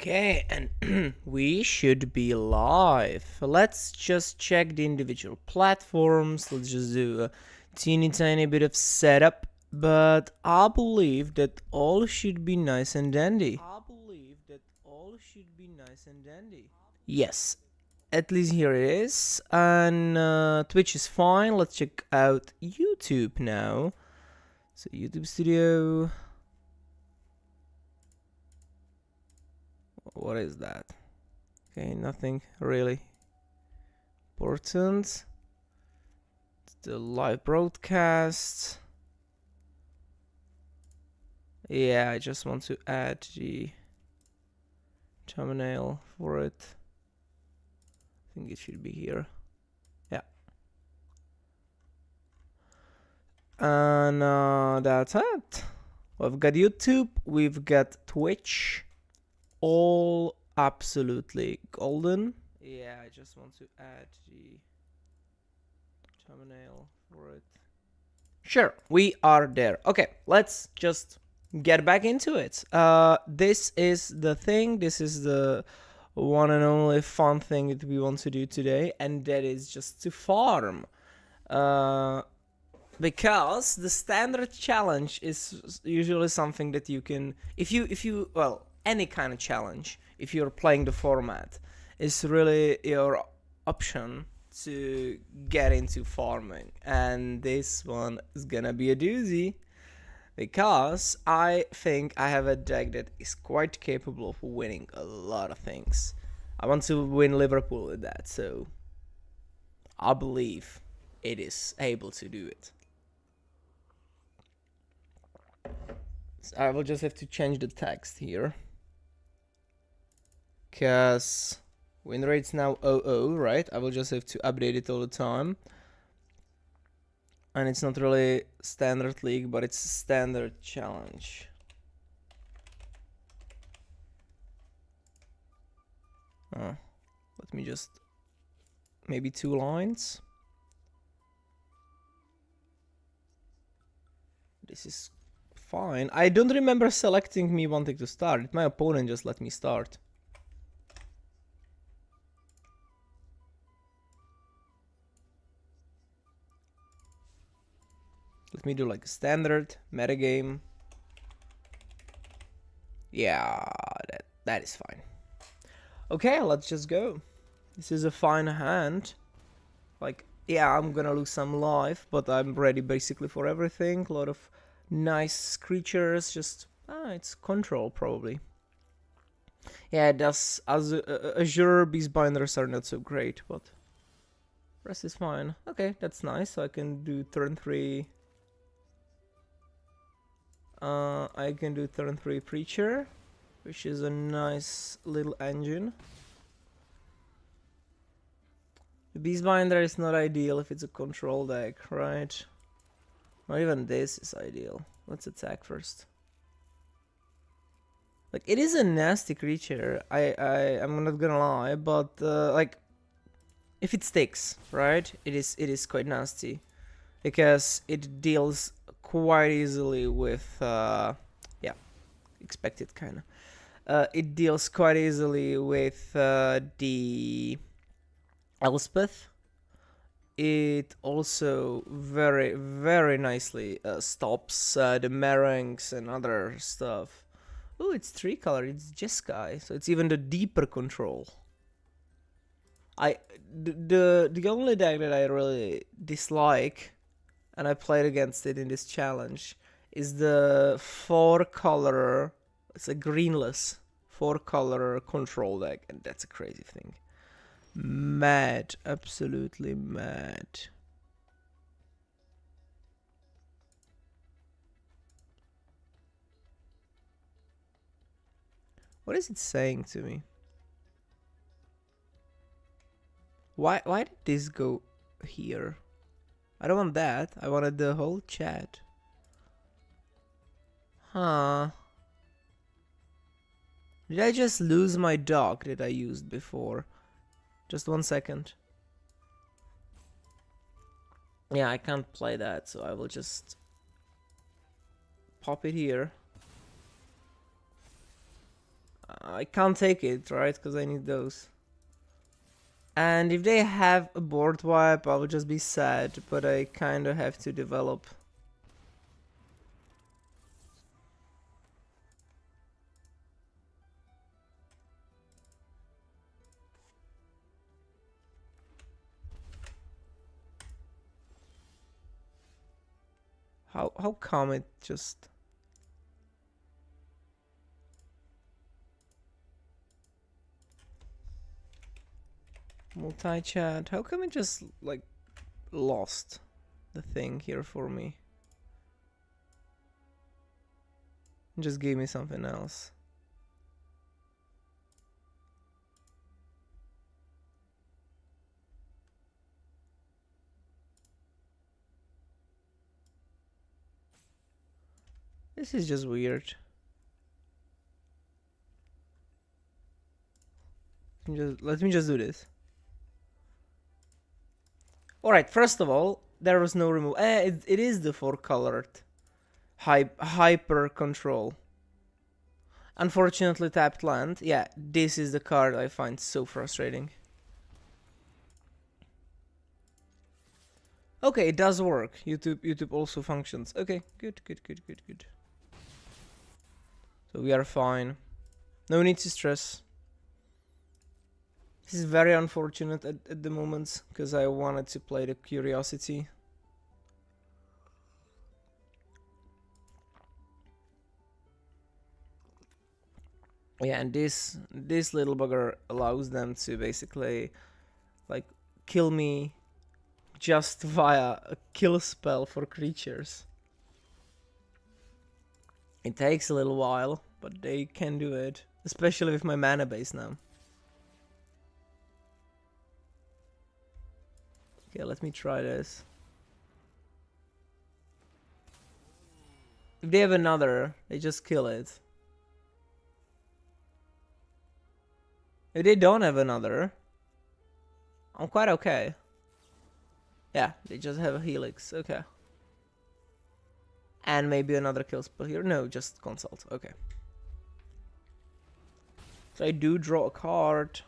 Okay, and we should be live. Let's just check the individual platforms. Let's just do a teeny tiny bit of setup. But I believe that all should be nice and dandy. Yes, at least here it is. And Twitch is fine. Let's check out YouTube now. So YouTube Studio. What is that? Okay, nothing really important. It's the live broadcast. Yeah, I just want to add the thumbnail for it. I think it should be here. Yeah. And that's it. We've got YouTube, we've got Twitch, all absolutely golden. Yeah, I just want to add the thumbnail for it. Sure, we are there. Okay, let's just get back into it. This is the thing. This is the one and only fun thing that we want to do today, and that is just to farm. Because the standard challenge is usually something that you can, if you well, any kind of challenge, if you're playing the format, is really your option to get into farming. And this one is gonna be a doozy, because I think I have a deck that is quite capable of winning a lot of things. I want to win Liverpool with that, so I believe it is able to do it. So I will just have to change the text here, because win rate's now 0-0, right? I will just have to update it all the time. And it's not really standard league, but it's standard challenge. Let me just, maybe 2 lines. This is fine. I don't remember selecting me wanting to start. My opponent just let me start. Let me do like a standard metagame. Yeah, that is fine. Okay, let's just go. This is a fine hand. Like, yeah, I'm gonna lose some life, but I'm ready basically for everything. A lot of nice creatures, just it's control probably. Yeah, it does. Azure Beastbinders are not so great, but rest is fine. Okay, that's nice. So I can do turn 3. I can do turn 3 Preacher, which is a nice little engine. The Beastbinder is not ideal if it's a control deck, right? Not even this is ideal. Let's attack first. Like, it is a nasty creature, I'm not gonna lie, but like, if it sticks, right, it is quite nasty, because it deals quite easily with yeah, expected kind of. It deals quite easily with the Elspeth. It also very, very nicely stops the Merengues and other stuff. Oh, it's 3 color, it's Jeskai, so it's even the deeper control. The only deck that I really dislike, and I played against it in this challenge, is the 4 color, it's a greenless 4 color control deck, and that's a crazy thing. Mad, absolutely mad. What is it saying to me? Why did this go here? I don't want that. I wanted the whole chat. Huh. Did I just lose my dog that I used before? Just 1 second. Yeah, I can't play that, so I will just pop it here. I can't take it, right? Because I need those. And if they have a board wipe, I will just be sad, but I kind of have to develop. How come it just... Multi-chat, how come it just, like, lost the thing here for me? Just gave me something else. This is just weird. Let me just do this. Alright, first of all, there was no remove. It is the 4-colored hyper control. Unfortunately, tapped land. Yeah, this is the card I find so frustrating. Okay, it does work. YouTube also functions. Okay, good. So we are fine. No need to stress. This is very unfortunate at the moment, because I wanted to play the Curiosity. Yeah, and this little bugger allows them to basically, like, kill me just via a kill spell for creatures. It takes a little while, but they can do it, especially with my mana base now. Okay, let me try this. If they have another, they just kill it. If they don't have another, I'm quite okay. Yeah, they just have a Helix, okay. And maybe another kill spell here. No, just consult, okay. So I do draw a card.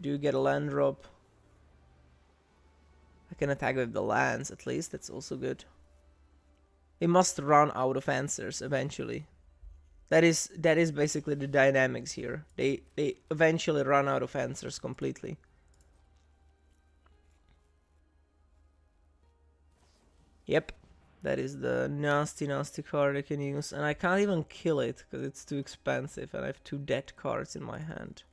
Do get a land drop. I can attack with the lands at least, that's also good. They must run out of answers eventually. That is basically the dynamics here. They eventually run out of answers completely. Yep, that is the nasty card I can use, and I can't even kill it because it's too expensive and I have 2 dead cards in my hand.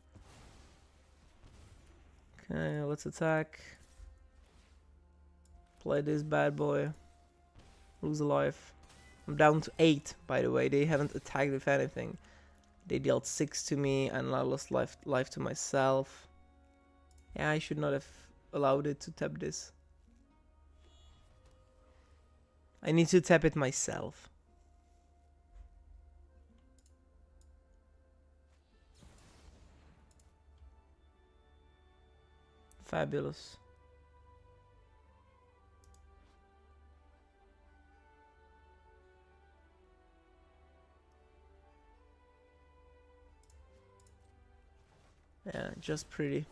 Okay, let's attack. Play this bad boy. Lose a life. I'm down to 8, by the way. They haven't attacked with anything. They dealt 6 to me and I lost life to myself. Yeah, I should not have allowed it to tap this. I need to tap it myself. Fabulous. Yeah, just pretty.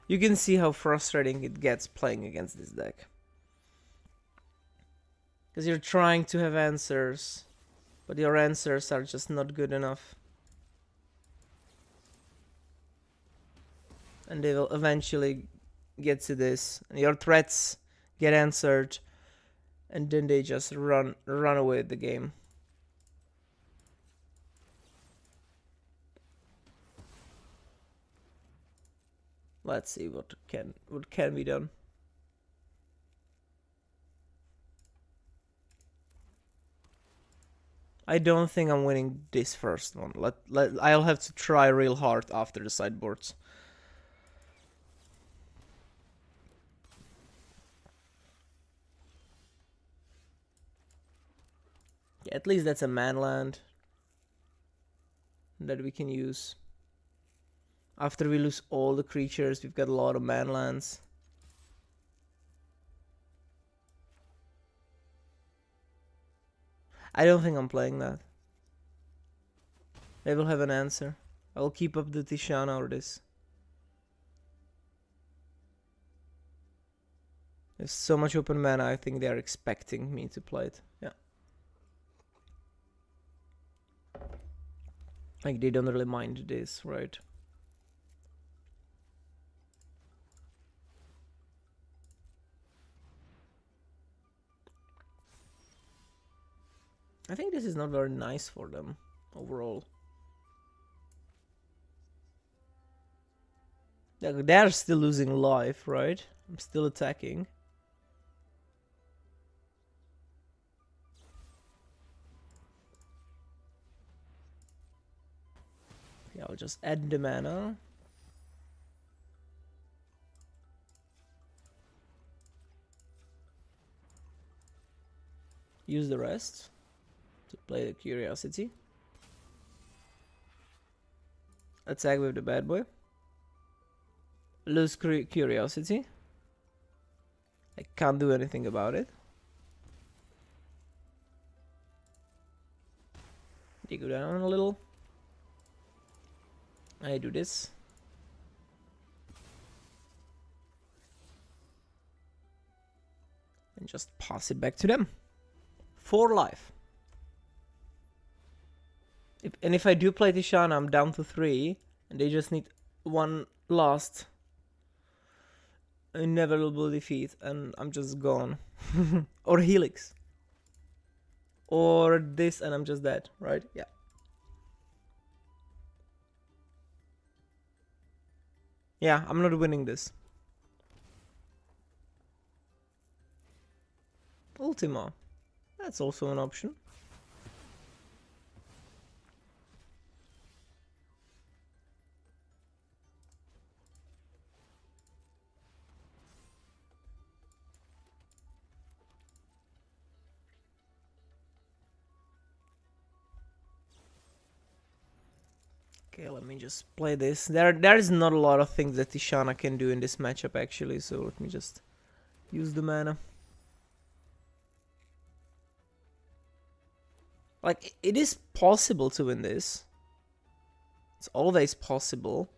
You can see how frustrating it gets playing against this deck. Because you're trying to have answers, but your answers are just not good enough. And they will eventually get to this. And your threats get answered, and then they just run away with the game. Let's see what can be done. I don't think I'm winning this first one. I'll have to try real hard after the sideboards. Yeah, at least that's a manland that we can use. After we lose all the creatures, we've got a lot of manlands. I don't think I'm playing that. They will have an answer. I will keep up the Tishana or this. There's so much open mana, I think they are expecting me to play it. Yeah. Like, they don't really mind this, right? I think this is not very nice for them, overall. They're still losing life, right? I'm still attacking. Yeah, I'll just add the mana. Use the rest to play the Curiosity. Attack with the bad boy. Lose Curiosity. I can't do anything about it. They go down a little. I do this. And just pass it back to them. 4 life. If I do play Tishana, I'm down to 3. And they just need one last inevitable defeat. And I'm just gone. Or Helix. Or this and I'm just dead, right? Yeah. Yeah, I'm not winning this. Ultima. That's also an option. Okay, let me just play this. There is not a lot of things that Tishana can do in this matchup actually, so let me just use the mana. Like, it is possible to win this. It's always possible.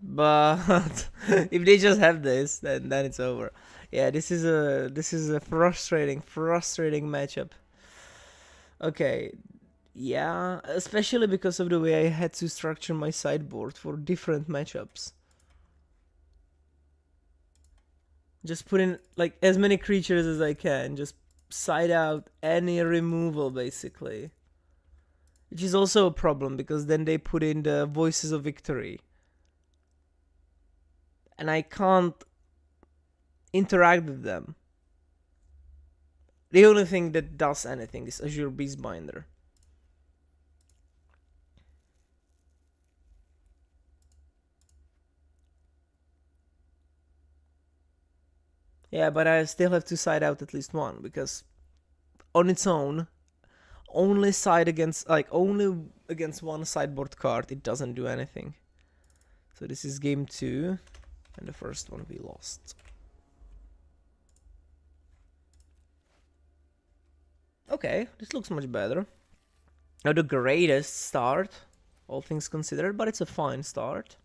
But if they just have this, then it's over. Yeah, this is a frustrating matchup. Okay. Yeah, especially because of the way I had to structure my sideboard for different matchups. Just put in like as many creatures as I can, just side out any removal basically. Which is also a problem because then they put in the Voices of Victory. And I can't interact with them. The only thing that does anything is Azure Beastbinder. Yeah, but I still have to side out at least one because on its own, only against one sideboard card, it doesn't do anything. So this is game 2, and the first one we lost. Okay, this looks much better. Not the greatest start, all things considered, but it's a fine start.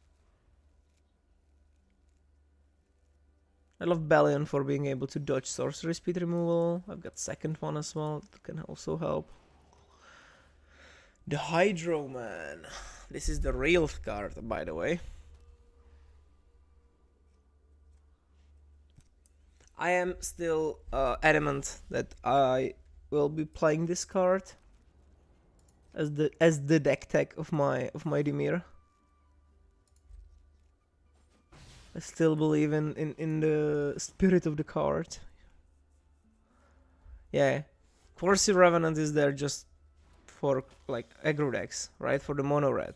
I love Bellion for being able to dodge sorcery speed removal. I've got second one as well, that can also help. The Hydro Man. This is the real card, by the way. I am still adamant that I will be playing this card as the deck tech of my Dimir. I still believe in the spirit of the card. Yeah, Corsi Revenant is there just for like aggro decks, right? For the mono red.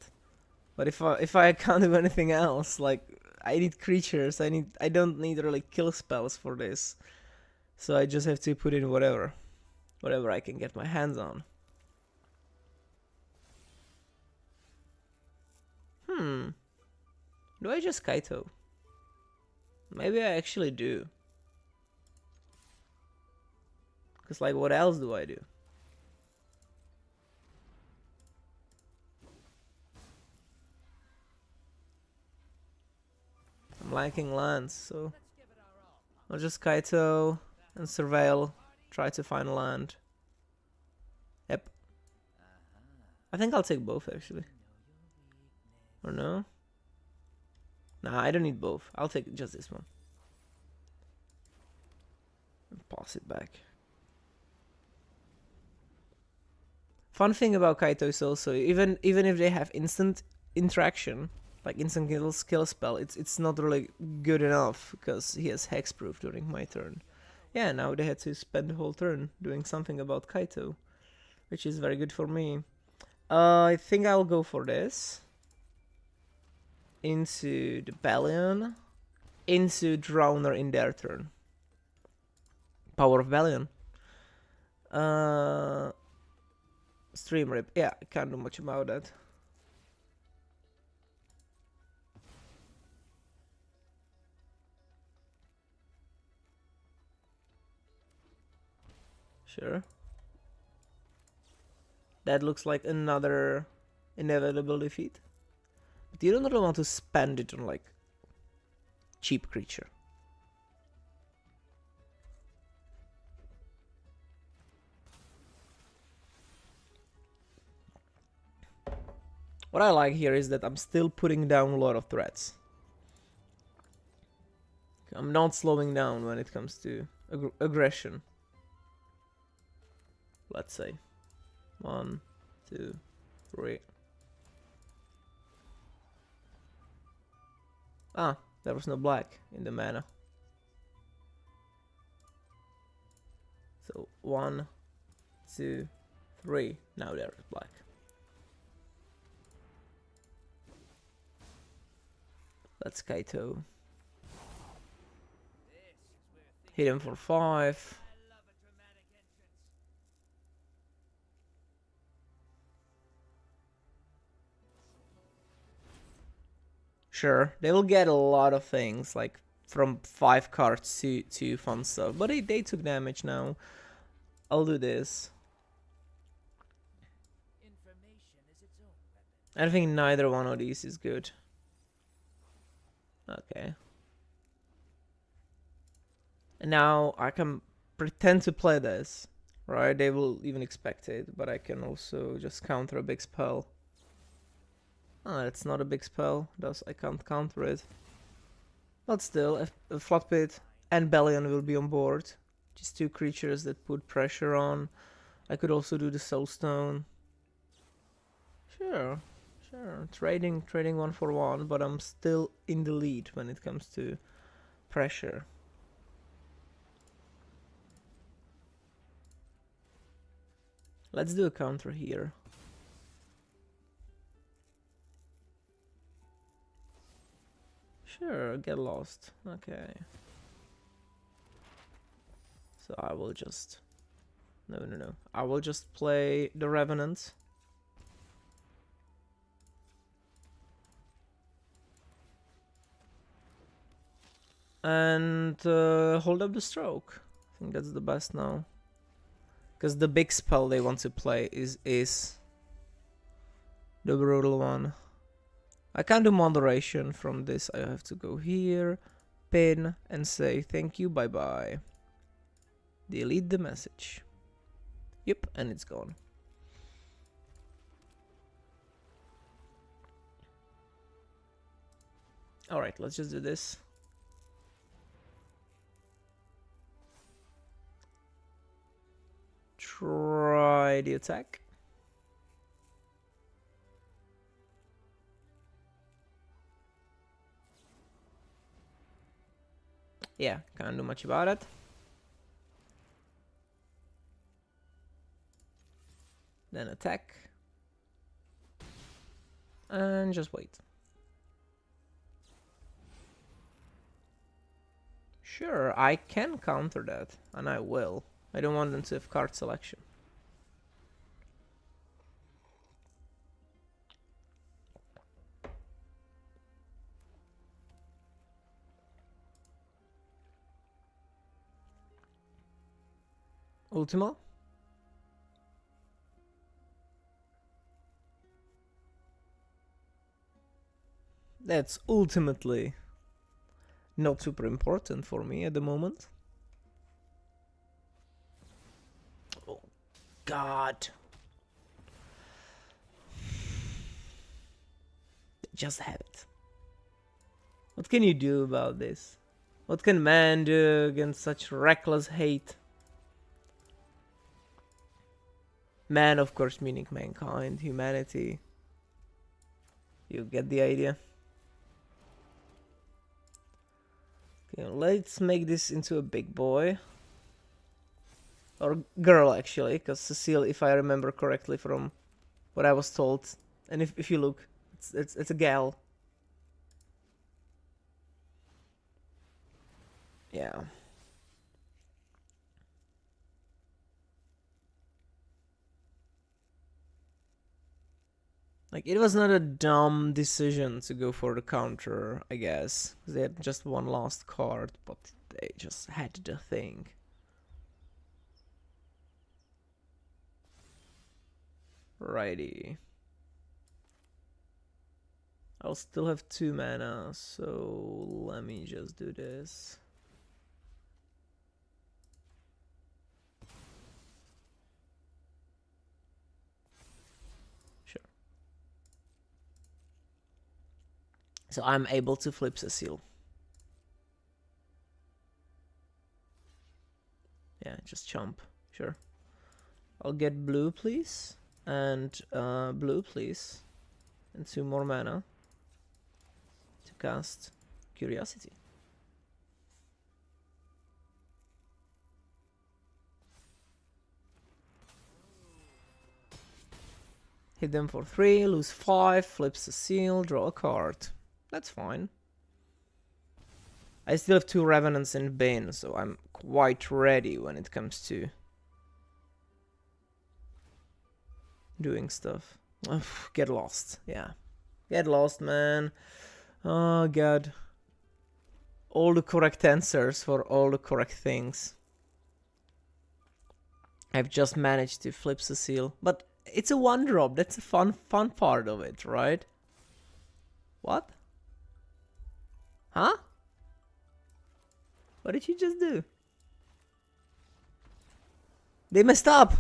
But if I can't do anything else, like I need creatures, I don't need really kill spells for this. So I just have to put in whatever I can get my hands on. Do I just Kaito? Maybe I actually do. Because, like, what else do I do? lacking lands, so I'll just Kaito and surveil, try to find land. Yep. I think I'll take both actually. Or no? Nah, I don't need both. I'll take just this one. And pass it back. Fun thing about Kaito is also even if they have instant interaction, like instant skill spell, it's not really good enough because he has hexproof during my turn. Yeah, now they had to spend the whole turn doing something about Kaito, which is very good for me. I think I'll go for this. Into the Bellion. Into Drowner in their turn. Power of Bellion. Stream Rip. Yeah, I can't do much about that. Sure. That looks like another inevitable defeat. But you don't really want to spend it on like cheap creature. What I like here is that I'm still putting down a lot of threats. I'm not slowing down when it comes to aggression. Let's say 1, 2, 3. Ah, there was no black in the mana. So 1, 2, 3. Now there is black. Let's Kaito. Hit him for 5. Sure, they will get a lot of things, like from 5 cards to fun stuff, but they took damage now. I'll do this. I think neither one of these is good. Okay. And now I can pretend to play this, right? They will even expect it, but I can also just counter a big spell. Ah, it's not a big spell, thus I can't counter it. But still, a Flood Pit and Bellion will be on board. Just 2 creatures that put pressure on. I could also do the Soulstone. Sure. Trading 1 for 1, but I'm still in the lead when it comes to pressure. Let's do a counter here. Sure, get lost. Okay. So I will just... No. I will just play the Revenant. And hold up the stroke. I think that's the best now. Because the big spell they want to play is the brutal one. I can't do moderation from this. I have to go here, pin, and say thank you, bye bye. Delete the message. Yep, and it's gone. Alright, let's just do this. Try the attack. Yeah, can't do much about it. Then attack. And just wait. Sure, I can counter that, and I will. I don't want them to have card selection. Ultima? That's ultimately not super important for me at the moment. Oh, God. Just have it. What can you do about this? What can man do against such reckless hate? Man, of course, meaning mankind, humanity. You get the idea. Okay, let's make this into a big boy. Or girl, actually, because Cecile, if I remember correctly from what I was told, and if you look, it's a gal. Yeah. Like, it was not a dumb decision to go for the counter, I guess. They had just one last card, but they just had the thing. Righty. I'll still have 2 mana, so let me just do this. Sure. So I'm able to flip Cecile. Yeah, just chump. Sure. I'll get blue, please. And blue, please. And 2 more mana to cast Curiosity. Hit them for 3, lose 5, flip Cecile, draw a card. That's fine. I still have 2 Revenants in Bane, so I'm quite ready when it comes to doing stuff. Ugh, get lost, yeah. Get lost, man. Oh, God. All the correct answers for all the correct things. I've just managed to flip Cecile, but it's a 1-drop. That's a fun part of it, right? What? Huh? What did you just do? They messed up.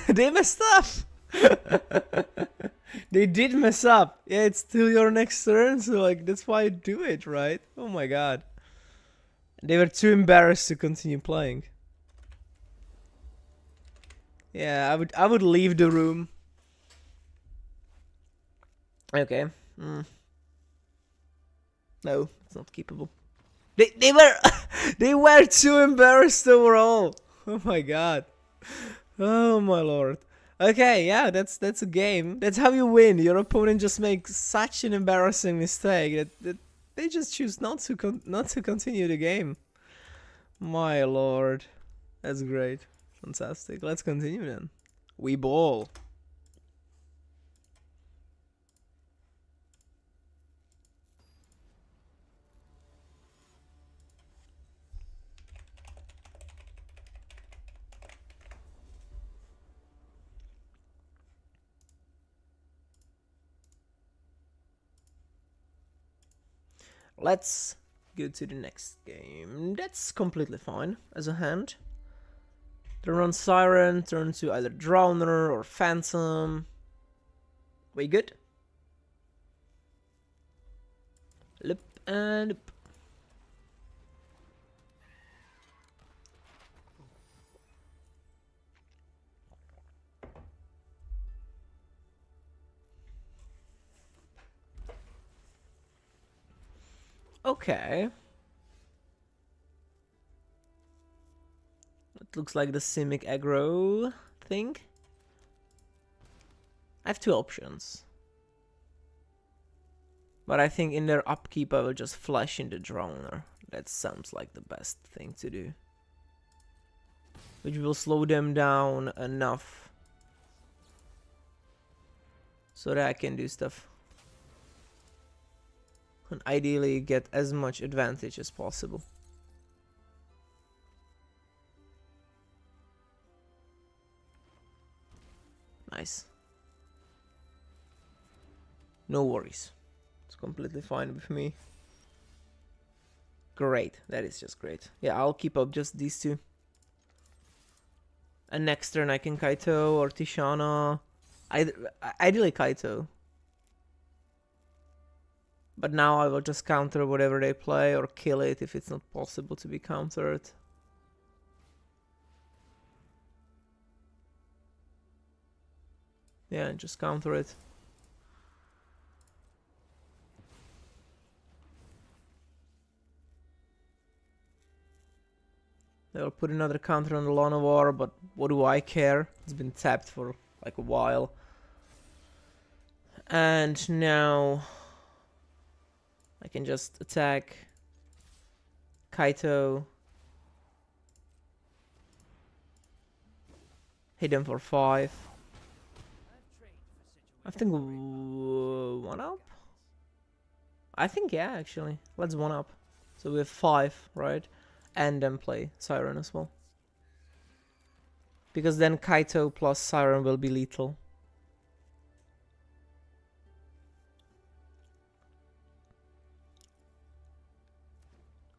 They messed up. They did mess up. Yeah, it's still your next turn, so like that's why you do it, right? Oh my god. They were too embarrassed to continue playing. Yeah, I would leave the room. Okay. No, it's not keepable. They were they were too embarrassed overall. Oh my god. Oh my lord. Okay, yeah, that's a game. That's how you win. Your opponent just makes such an embarrassing mistake that they just choose not to continue the game. My lord. That's great. Fantastic. Let's continue then. We ball. Let's go to the next game. That's completely fine as a hand. Turn on Siren, turn to either Drowner or Phantom. We good? Lip and lip. Okay. It looks like the Simic aggro thing. I have 2 options. But I think in their upkeep I will just flash in the Drowner. That sounds like the best thing to do. Which will slow them down enough so that I can do stuff. And ideally get as much advantage as possible. Nice. No worries. It's completely fine with me. Great. That is just great. Yeah, I'll keep up just these two. And next turn I can Kaito or Tishana. Ideally Kaito. But now I will just counter whatever they play or kill it if it's not possible to be countered. Yeah, just counter it. They'll put another counter on the Lana War, but what do I care? It's been tapped for like a while. And now I can just attack Kaito. Hit him for 5. I think 1-up? I think yeah, actually. Let's 1-up. So we have 5, right? And then play Siren as well. Because then Kaito plus Siren will be lethal.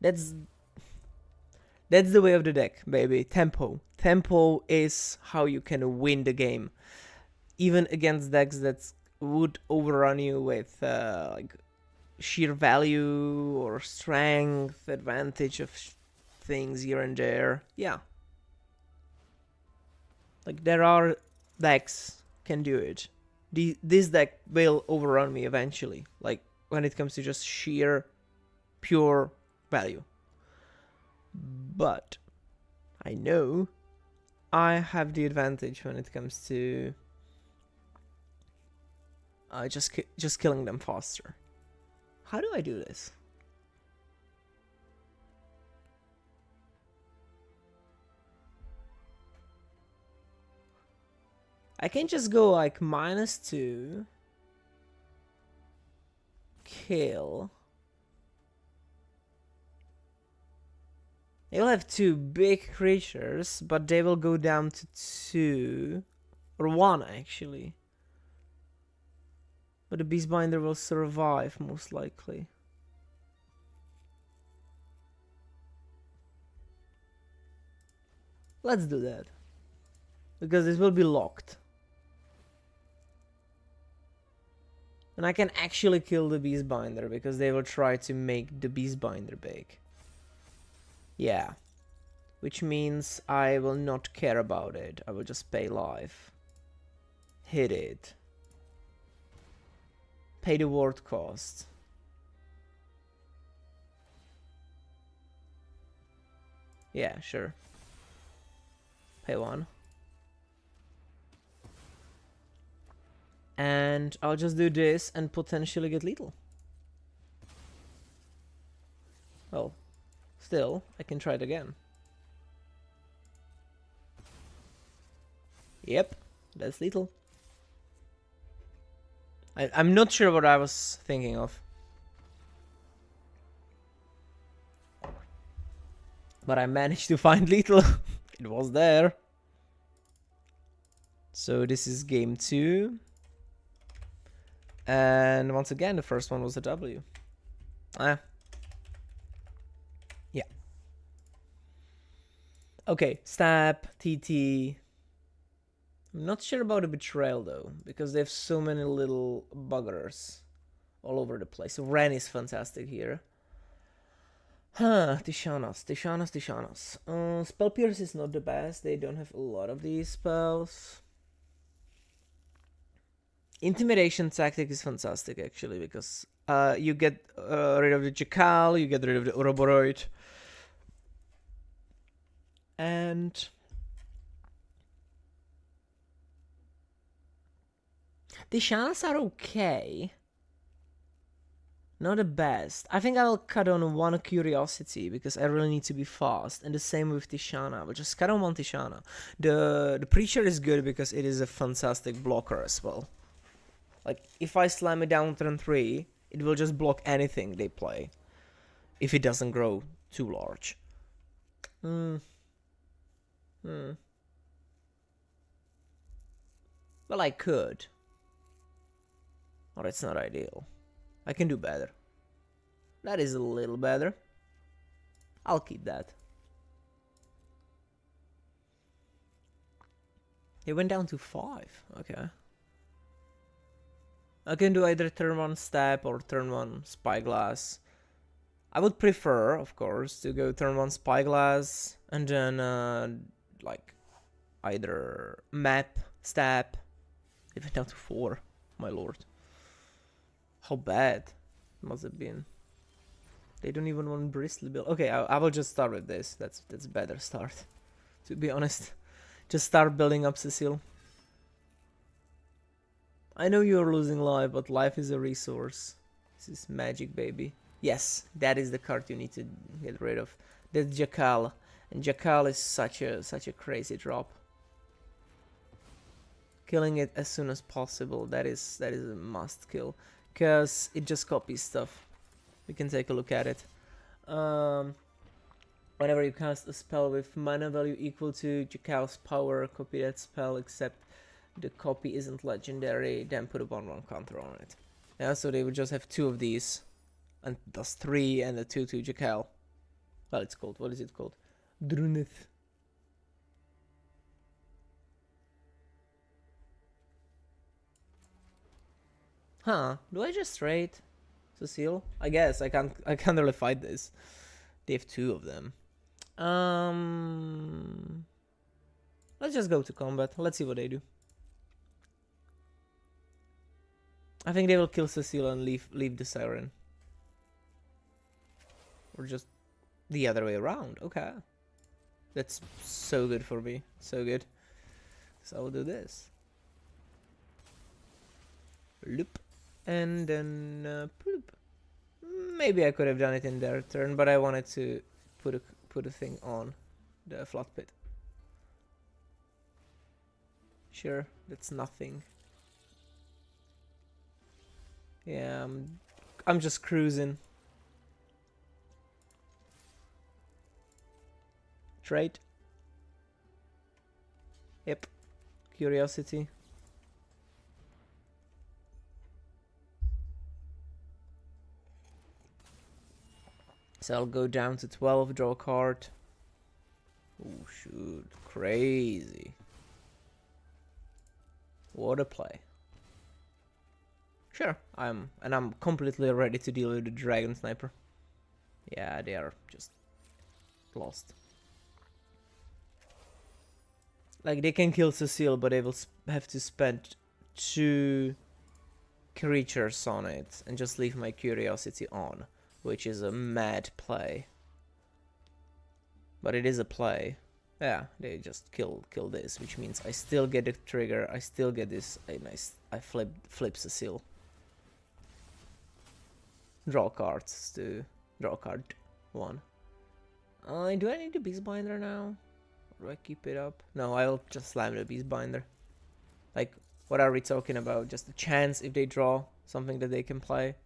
That's the way of the deck, baby. Tempo. Tempo is how you can win the game. Even against decks that would overrun you with like sheer value or strength, advantage of things here and there. Yeah. Like there are decks can do it. This deck will overrun me eventually. Like when it comes to just sheer, pure value. But I know I have the advantage when it comes to just killing them faster. How do I do this? I can just go like -2, kill. They will have 2 big creatures, but they will go down to 2, or 1 actually. But the Beastbinder will survive most likely. Let's do that. Because this will be locked. And I can actually kill the Beastbinder because they will try to make the Beastbinder big. Yeah. Which means I will not care about it. I will just pay life. Hit it. Pay the ward cost. Yeah, sure. Pay 1. And I'll just do this and potentially get lethal. Well, still, I can try it again. Yep, that's lethal. I'm not sure what I was thinking of. But I managed to find lethal. It was there. So this is game 2. And once again, the first one was a W. Yeah. Okay, stab, TT. I'm not sure about the betrayal though, because they have so many little buggers all over the place. So Ren is fantastic here. Huh, Tishanas. Spell Pierce is not the best. They don't have a lot of these spells. Intimidation tactic is fantastic actually, because you get rid of the Jackal, you get rid of the Ouroboros. And the Shanas are okay. Not the best. I think I'll cut on 1 Curiosity because I really need to be fast. And the same with Tishana. But just cut on 1 Tishana. The Preacher is good because it is a fantastic blocker as well. Like, if I slam it down turn 3, it will just block anything they play. If it doesn't grow too large. Well, I could. Or it's not ideal. I can do better. That is a little better. I'll keep that. It went down to 5. Okay. I can do either turn 1 step or turn 1 spyglass. I would prefer, of course, to go turn 1 spyglass and then like either map, step. It went down to 4, my lord. How bad must it have been? They don't even want bristly build. Okay, I will just start with this. That's better start, to be honest. Just start building up Cecile. I know you're losing life, but life is a resource. This is magic, baby. Yes, that is the card you need to get rid of. That's Jackal, and Jackal is such a crazy drop. Killing it as soon as possible. That is a must kill, cause it just copies stuff. We can take a look at it. Whenever you cast a spell with mana value equal to Jackal's power, copy that spell except the copy isn't legendary, then put a 1/1 counter on it. Yeah, so they would just have 2 of these, and plus 3 and a 2/2 Jackal. Well, it's called, what is it called? Drunith. Huh, do I just trade Cecile? I guess, I can't really fight this. They have 2 of them. Let's just go to combat, let's see what they do. I think they will kill Cecile and leave the Siren. Or just the other way around. Okay. That's so good for me. So good. So I'll do this. Loop. And then bloop. Maybe I could have done it in their turn, but I wanted to put a thing on the flood pit. Sure, that's nothing. Yeah, I'm just cruising. Trade. Yep. Curiosity. So I'll go down to 12, draw a card. Oh shoot, crazy. What a play. Sure, I'm completely ready to deal with the Dragon Sniper. Yeah, they are just lost. Like, they can kill Cecile, but they will have to spend 2 creatures on it and just leave my Curiosity on, which is a mad play. But it is a play. Yeah, they just kill this, which means I still get the trigger, I still get this, I flip Cecile. Draw cards to draw card 1. Do I need the Beastbinder now? Or do I keep it up? No, I'll just slam the Beastbinder. Like, what are we talking about? Just a chance if they draw something that they can play.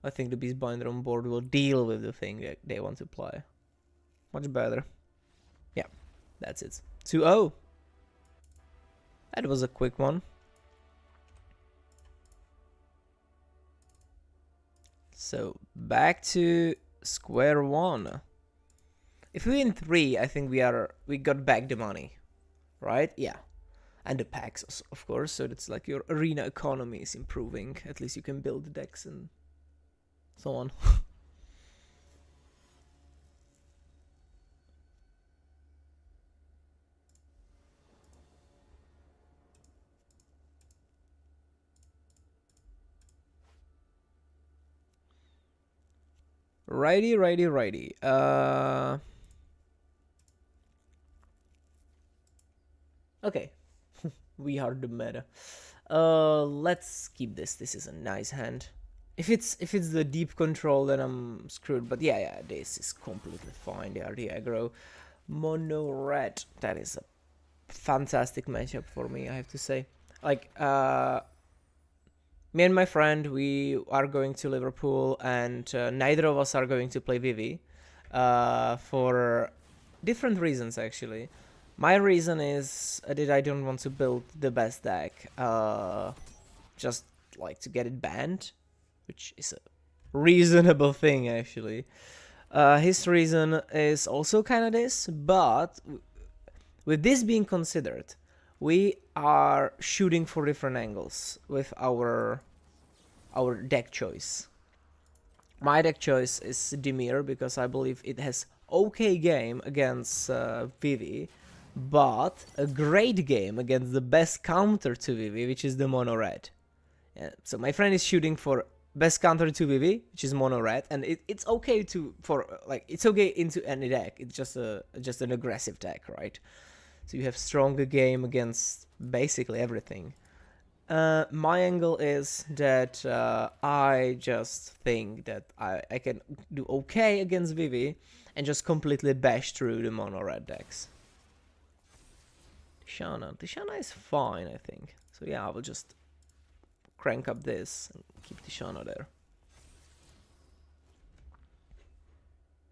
I think the Beastbinder on board will deal with the thing that they want to play. Much better. Yeah, that's it. 2-0. That was a quick one. So back to square one. If we win 3, I think we got back the money, right? Yeah, and the packs, of course. So that's like your arena economy is improving. At least you can build the decks and so on. Righty. Okay. We are the meta. Let's keep this. This is a nice hand. If it's the deep control, then I'm screwed. But yeah, this is completely fine. They are the aggro. Mono red. That is a fantastic matchup for me, I have to say. Like, me and my friend, we are going to Liverpool, and neither of us are going to play Vivi for different reasons, actually. My reason is that I don't want to build the best deck, just like to get it banned, which is a reasonable thing, actually. His reason is also kind of this, but with this being considered, we are shooting for different angles with our deck choice. My deck choice is Dimir because I believe it has okay game against Vivi, but a great game against the best counter to Vivi, which is the mono red. Yeah, so my friend is shooting for best counter to Vivi, which is mono red, and it's okay it's okay into any deck. It's just an aggressive deck, right? So you have stronger game against basically everything. My angle is that I just think that I can do okay against Vivi and just completely bash through the mono red decks. Tishana is fine, I think. So yeah, I will just crank up this and keep Tishana there.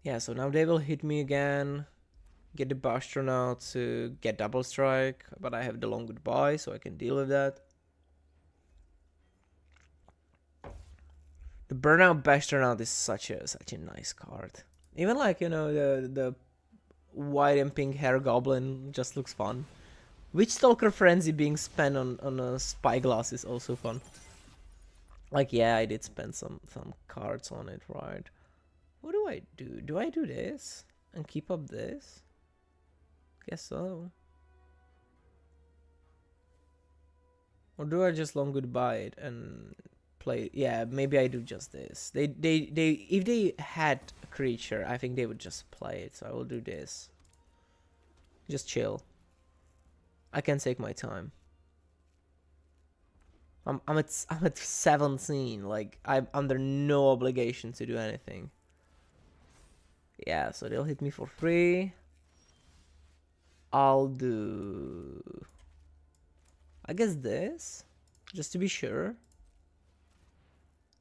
Yeah, so now they will hit me again. Get the Bastion out to get double strike, but I have the long goodbye, so I can deal with that. The Burnout Bastion is such a nice card. Even like, you know, the white and pink hair goblin just looks fun. Witch Stalker Frenzy being spent on a Spyglass is also fun. Like, yeah, I did spend some cards on it, right? What do I do? Do I do this and keep up this? Guess so. Or do I just long goodbye it and play? Yeah, maybe I do just this. They if they had a creature, I think they would just play it. So I will do this. Just chill. I can take my time. I'm at 17. Like I'm under no obligation to do anything. Yeah, so they'll hit me for free. I'll do, I guess this, just to be sure.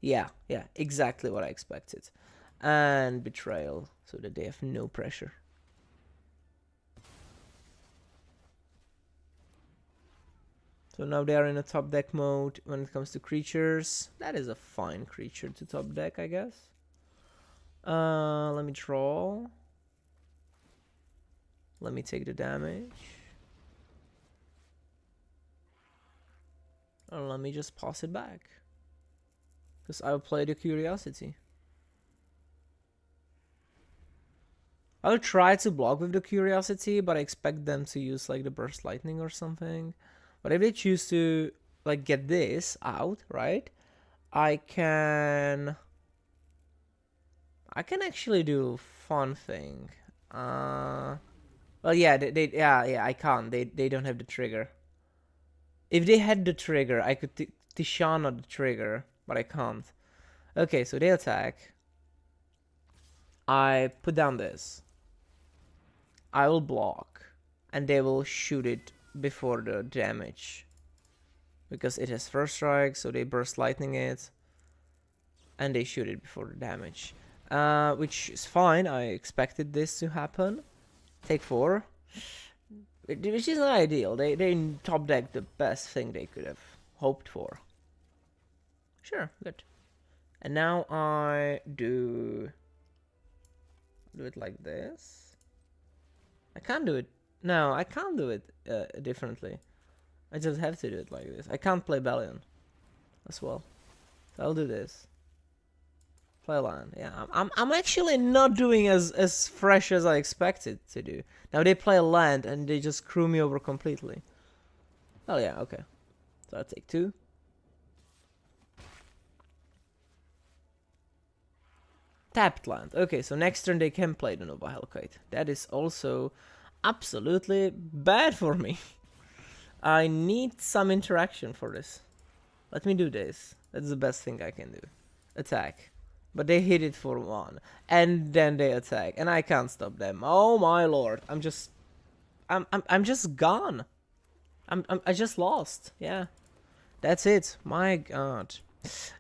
Yeah, exactly what I expected. And Betrayal, so that they have no pressure. So now they are in a top deck mode when it comes to creatures. That is a fine creature to top deck, I guess. Let me draw. Let me take the damage. Or let me just pass it back. Because I'll play the Curiosity. I'll try to block with the Curiosity, but I expect them to use like the Burst Lightning or something. But if they choose to like get this out, right? I can actually do fun thing. Well, yeah, yeah, I can't. They don't have the trigger. If they had the trigger, I could Tishana the trigger, but I can't. Okay, so they attack. I put down this. I will block, and they will shoot it before the damage. Because it has first strike, so they burst lightning it, and they shoot it before the damage. Which is fine, I expected this to happen. Take 4. Which is not ideal. They top deck the best thing they could have hoped for. Sure, good. And now I do it like this. I can't do it. No, I can't do it differently. I just have to do it like this. I can't play Bellion as well. So I'll do this. Play land. Yeah, I'm actually not doing as fresh as I expected to do. Now they play a land and they just screw me over completely. Oh yeah, okay. So I take 2. Tapped land. Okay, so next turn they can play the Nova Hellkite. That is also absolutely bad for me. I need some interaction for this. Let me do this. That's the best thing I can do. Attack. But they hit it for 1. And then they attack. And I can't stop them. Oh my lord. I'm just gone. I just lost. Yeah. That's it. My god.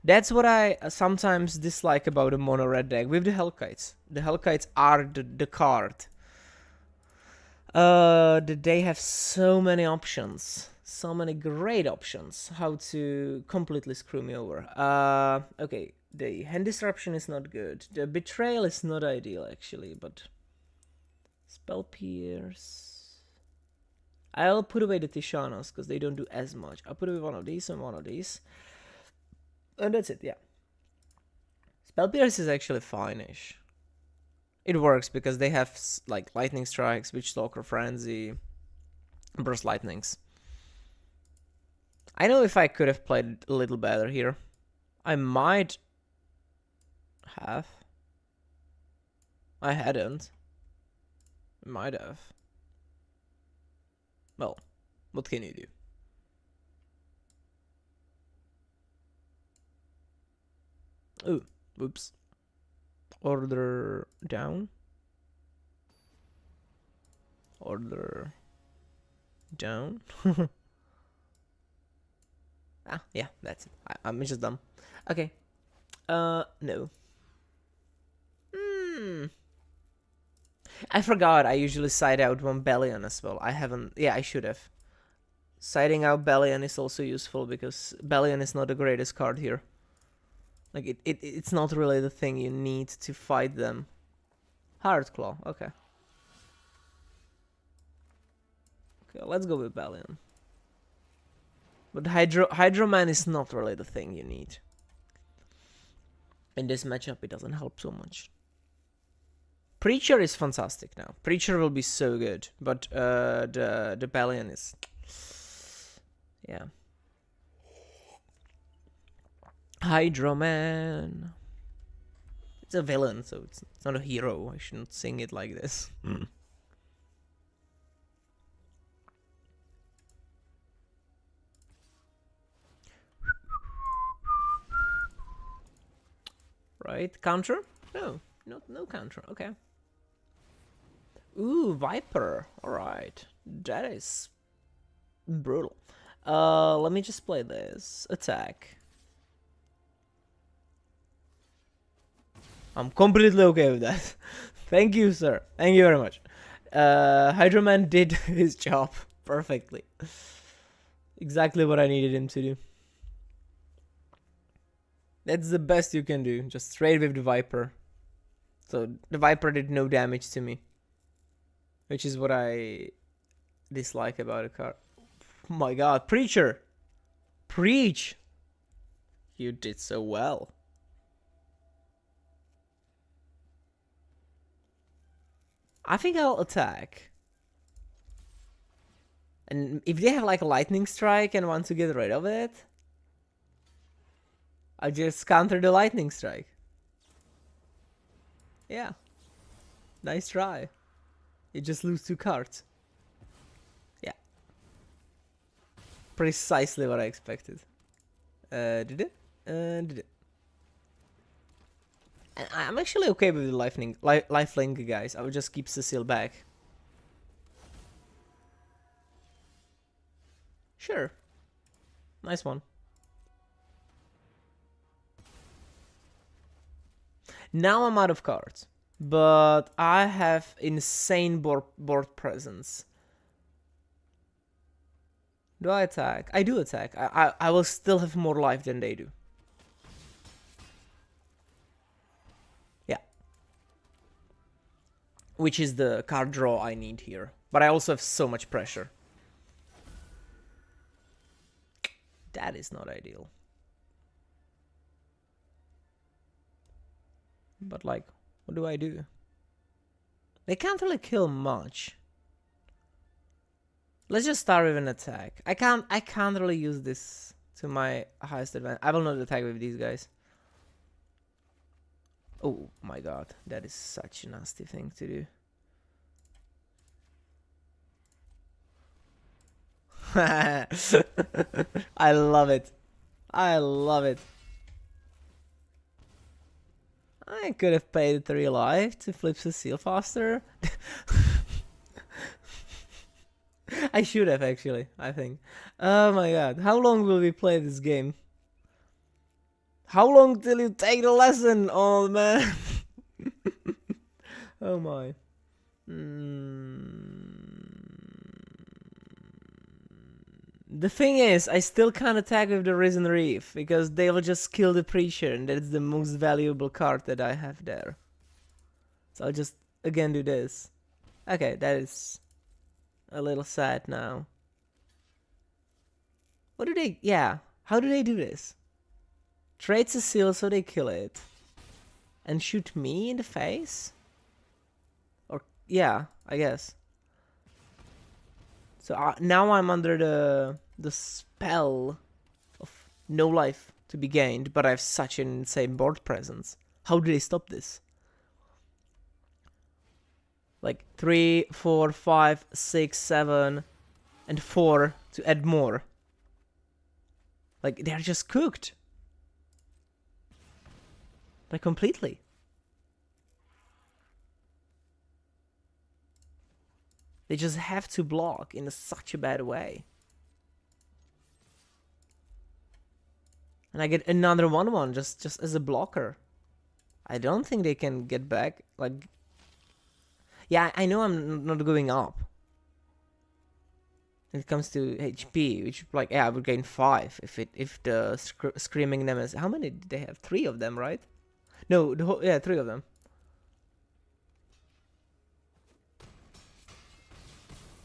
That's what I sometimes dislike about a mono red deck with the Hellkites. The Hellkites are the card. They have so many options. So many great options how to completely screw me over. Okay. The hand disruption is not good. The betrayal is not ideal actually, but spell pierce. I'll put away the Tishanas because they don't do as much. I'll put away one of these and one of these. And that's it, yeah. Spell pierce is actually fine-ish. It works because they have like lightning strikes, witch stalker frenzy, burst lightnings. I know if I could have played a little better here. I might have. I hadn't. I might have. Well, what can you do? Ooh, whoops. Order down. Order down. Yeah, that's it. I'm just dumb. Okay. No. I forgot I usually side out one Bellion as well. I haven't. Yeah, I should have. Siding out Bellion is also useful because Bellion is not the greatest card here. Like, it's not really the thing you need to fight them. Hardclaw, okay. Okay, let's go with Bellion. But Hydro-Man is not really the thing you need. In this matchup, it doesn't help so much. Preacher is fantastic now. Preacher will be so good, but the Bellion is... Yeah. Hydro-Man. It's a villain, so it's not a hero. I shouldn't sing it like this. Right, counter? No, no counter. Okay. Ooh, Viper. Alright. That is brutal. Let me just play this. Attack. I'm completely okay with that. Thank you, sir. Thank you very much. Hydro-Man did his job perfectly. Exactly what I needed him to do. That's the best you can do. Just trade with the Viper. So the Viper did no damage to me. Which is what I dislike about a card. Oh my god, Preacher! Preach! You did so well. I think I'll attack. And if they have like a lightning strike and want to get rid of it, I just counter the lightning strike. Yeah. Nice try. You just lose 2 cards. Yeah. Precisely what I expected. Did it? Did it? And I'm actually okay with the lifelink guys. I will just keep Cecile back. Sure. Nice one. Now I'm out of cards. But I have insane board presence. Do I attack? I do attack. I will still have more life than they do. Yeah. Which is the card draw I need here. But I also have so much pressure. That is not ideal. But like, what do I do? They can't really kill much. Let's just start with an attack. I can't really use this to my highest advantage. I will not attack with these guys. Oh my god, that is such a nasty thing to do. I love it. I love it. I could have paid 3 life to flip Cecile faster. I should have actually, I think. Oh my god, how long will we play this game? How long till you take the lesson, old man? Oh my. No. 2 The thing is, I still can't attack with the Risen Reef, because they will just kill the Preacher, and that's the most valuable card that I have there. So I'll just, again, do this. Okay, that is a little sad now. What do they... Yeah, how do they do this? Trade Cecile so they kill it. And shoot me in the face? Or, yeah, I guess. So now I'm under the spell of no life to be gained, but I have such an insane board presence. How do they stop this? Like 3, 4, 5, 6, 7, and 4 to add more. Like, they're just cooked. Like, completely. They just have to block in such a bad way. And I get another 1/1 just as a blocker. I don't think they can get back. Like, yeah, I know I'm not going up. When it comes to HP, which, like, yeah, I would gain 5 if the Screaming Nemesis. How many did they have? 3 of them, right? No, yeah, 3 of them.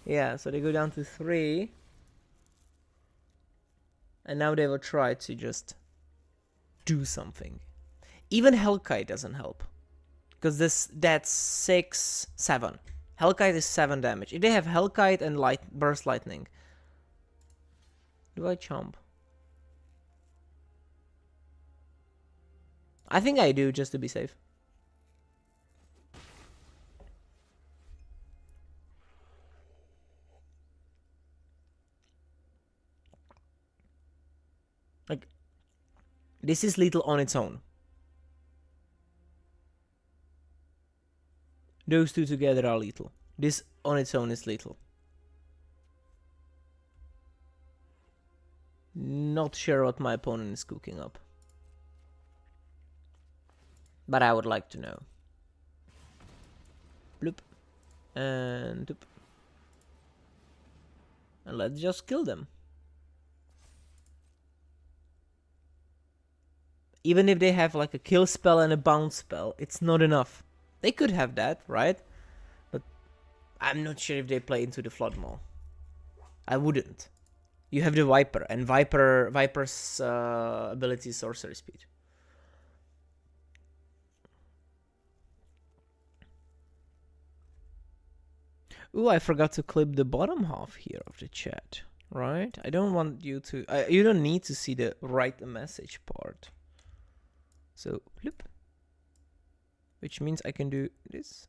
Yeah, so they go down to 3. And now they will try to just do something. Even Hellkite doesn't help. Because that's 6, 7. Hellkite is 7 damage. If they have Hellkite and Burst Lightning. Do I chomp? I think I do, just to be safe. Like, this is lethal on its own. Those two together are lethal. This on its own is lethal. Not sure what my opponent is cooking up. But I would like to know. Bloop. And doop. And let's just kill them. Even if they have like a kill spell and a bounce spell, it's not enough. They could have that, right? But I'm not sure if they play into the Flood Maw. I wouldn't. You have the Viper, and Viper's ability is Sorcery Speed. Ooh, I forgot to clip the bottom half here of the chat, right? I don't want you to... you don't need to see the write a message part. So, bloop. Which means I can do this.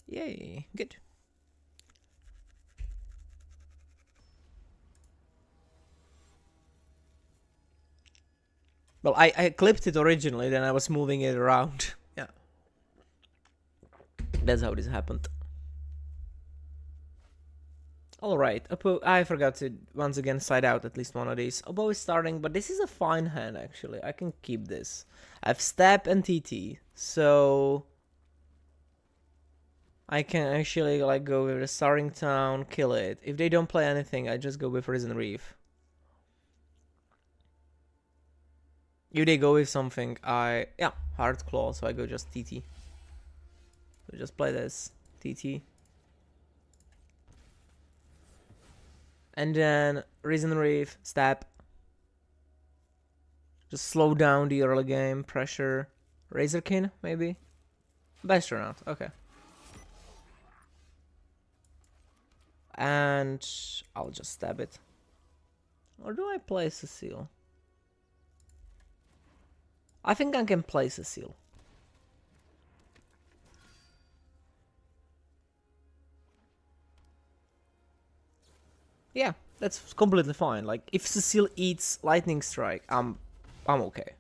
Yay, good. Well, I clipped it originally, then I was moving it around. Yeah. That's how this happened. Alright, I forgot to once again side out at least one of these. Oboe is starting, but this is a fine hand actually. I can keep this. I have Step and TT, so I can actually like go with the Starring Town, kill it. If they don't play anything, I just go with Risen Reef. If they go with something, yeah, Hard Claw, so I go just TT. So just play this, TT. And then Risen Reef, Step. Just slow down the early game, pressure. Razorkin, maybe? Best or not, okay. And I'll just stab it. Or do I play Cecile? I think I can play Cecile. Yeah, that's completely fine. Like, if Cecile eats Lightning Strike, I'm okay.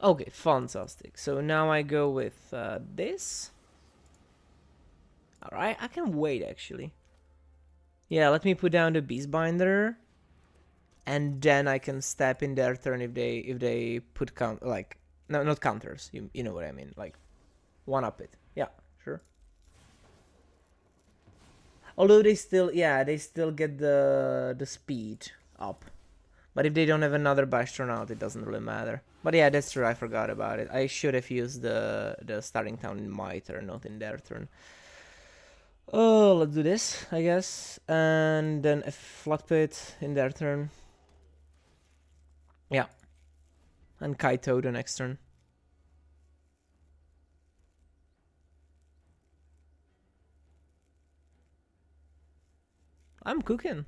Okay, fantastic. So now I go with this. Alright, I can wait actually. Yeah, let me put down the Beastbinder. And then I can step in their turn if they put like no, not counters. You know what I mean, like one up it. Yeah, sure. Although they still, yeah, they still get the speed up. But if they don't have another Bastion out, it doesn't really matter. But yeah, that's true, I forgot about it. I should have used the starting town in my turn, not in their turn. Oh, let's do this, I guess. And then a Flood Pit in their turn. Yeah. And Kaito the next turn. I'm cooking.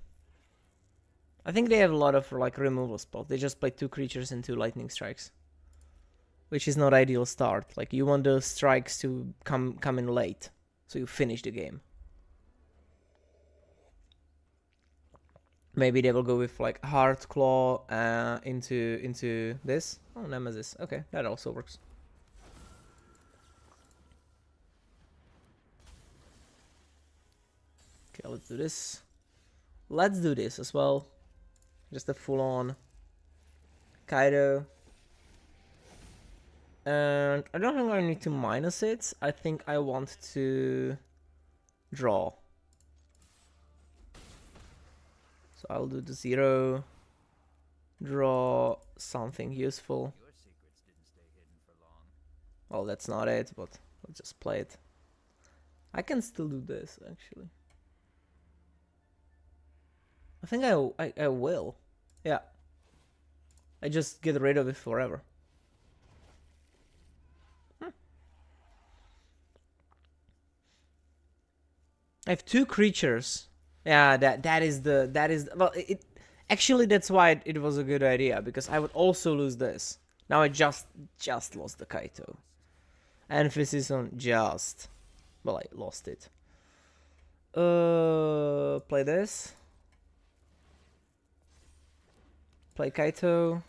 I think they have a lot of like removal spells. They just play 2 creatures and 2 lightning strikes, which is not ideal start. Like you want the strikes to come in late, so you finish the game. Maybe they will go with like Heart Claw into this. Oh, Nemesis. Okay, that also works. Okay, let's do this. Let's do this as well. Just a full-on Kaido. And I don't think I need to minus it. I think I want to draw. So I'll do the 0. Draw something useful. Well, that's not it, but let's just play it. I can still do this, actually. I think I will. Yeah. I just get rid of it forever. I have 2 creatures. Yeah, that is well, it actually that's why it was a good idea, because I would also lose this. Now I just lost the Kaito. Emphasis on just. Well, I lost it. Play this. Play Kaito.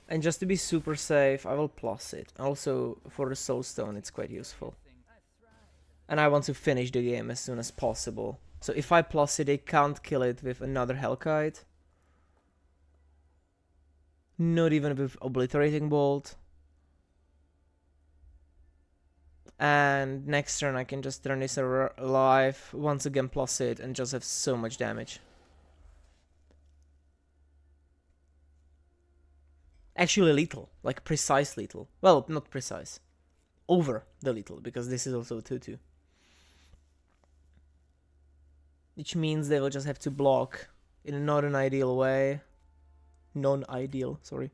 And just to be super safe, I will plus it. Also, for the Soul Stone, it's quite useful. And I want to finish the game as soon as possible. So if I plus it, they can't kill it with another Hellkite. Not even with Obliterating Bolt. And next turn I can just turn this alive, once again plus it, and just have so much damage. Actually lethal, like precise lethal. Well, not precise. Over the lethal, because this is also a 2-2. Which means they will just have to block in not an ideal way. Non-ideal, sorry.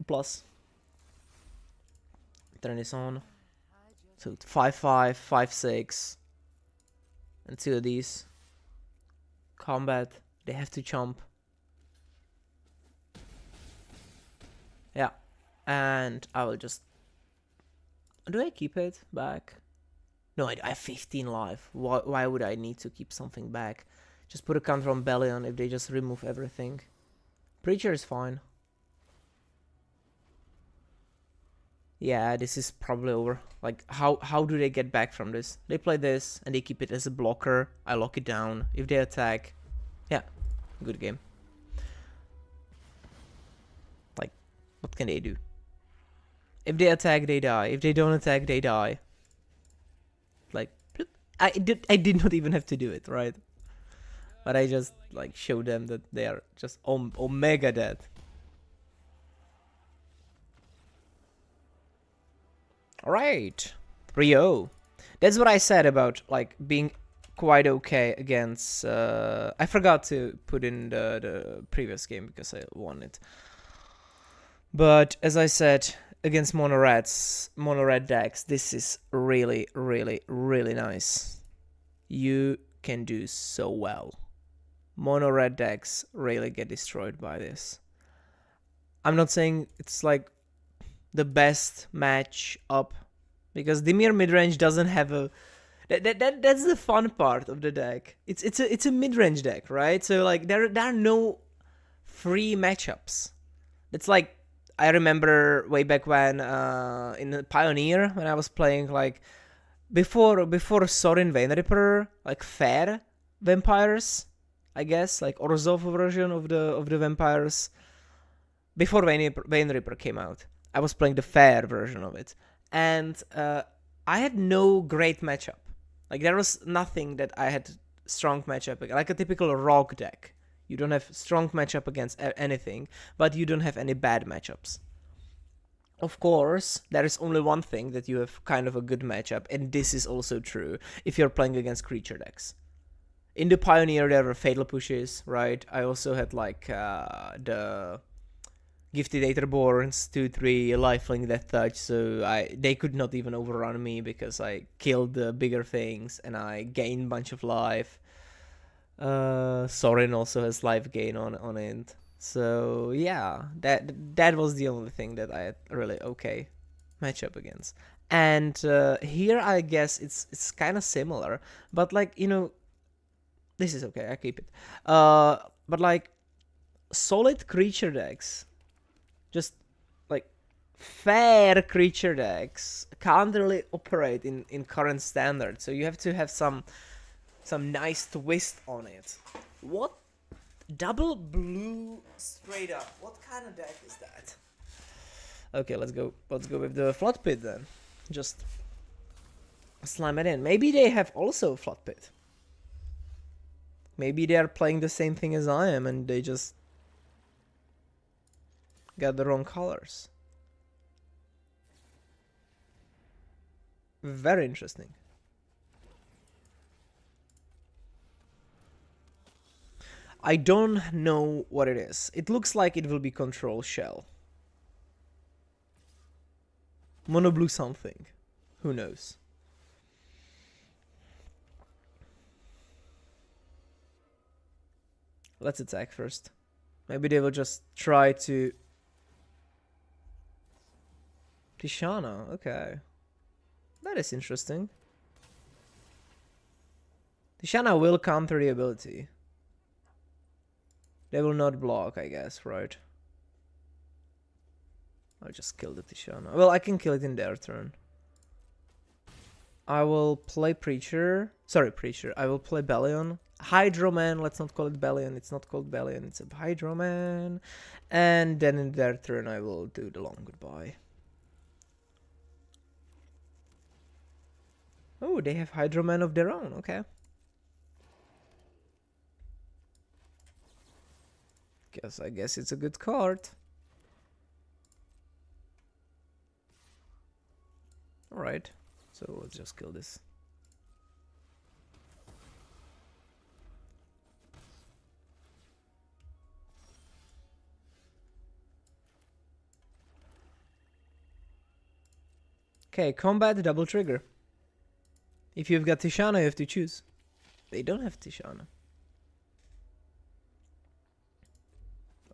Plus. Turn this on. So 5-5, 5-6. And 2 of these. Combat. They have to jump. Yeah. And I will just... Do I keep it back? No, I have 15 life. Why would I need to keep something back? Just put a counter on Bellion if they just remove everything. Preacher is fine. Yeah, this is probably over. Like, how do they get back from this? They play this, and they keep it as a blocker. I lock it down. If they attack... Yeah, good game. Like, what can they do? If they attack, they die. If they don't attack, they die. Like, I did not even have to do it, right? But I just, like, show them that they are just omega dead. Alright, 3-0. That's what I said about, like, being quite okay against... I forgot to put in the previous game because I won it. But, as I said, against mono red decks, this is really, really, really nice. You can do so well. Mono red decks really get destroyed by this. I'm not saying it's like the best match up, because Dimir midrange doesn't have a... That's the fun part of the deck. It's a midrange deck, right? So like there are no free matchups. It's like, I remember way back when in the Pioneer, when I was playing like before Sorin Vein-Ripper, like fair vampires, I guess, like Orzhov version of the vampires. Before Vein-Ripper came out, I was playing the fair version of it, and I had no great matchup. Like there was nothing that I had strong matchup, like a typical rogue deck. You don't have strong matchup against anything, but you don't have any bad matchups. Of course, there is only one thing that you have kind of a good matchup, and this is also true if you're playing against creature decks. In the Pioneer, there were Fatal Pushes, right? I also had like the Gifted Aetherborns, 2/3, Lifelink, Death Touch, so they could not even overrun me because I killed the bigger things and I gained a bunch of life. Sorin also has life gain on it. So yeah, that was the only thing that I had really okay matchup against. And here I guess it's kind of similar, but like, you know, this is okay, I keep it. But like solid creature decks, just like fair creature decks can't really operate in current standard. So you have to have some nice twist on it. What? Double blue straight up. What kind of deck is that? Okay, let's go with the Flood Pit then. Just slam it in. Maybe they have also Flood Pit. Maybe they are playing the same thing as I am and they just got the wrong colors. Very interesting. I don't know what it is. It looks like it will be Control Shell. Mono blue something. Who knows? Let's attack first. Maybe they will just try to... Tishana, okay. That is interesting. Tishana will counter the ability. They will not block, I guess, right? I'll just kill the Tishana. Well, I can kill it in their turn. I will play Preacher. Sorry, Preacher. I will play Bellion. Hydroman. Let's not call it Bellion. It's not called Bellion. It's a Hydroman. And then in their turn, I will do the long goodbye. Oh, they have Hydroman of their own. Okay. I guess it's a good card. Alright, so let's just kill this. Okay, combat double trigger. If you've got Tishana, you have to choose. They don't have Tishana.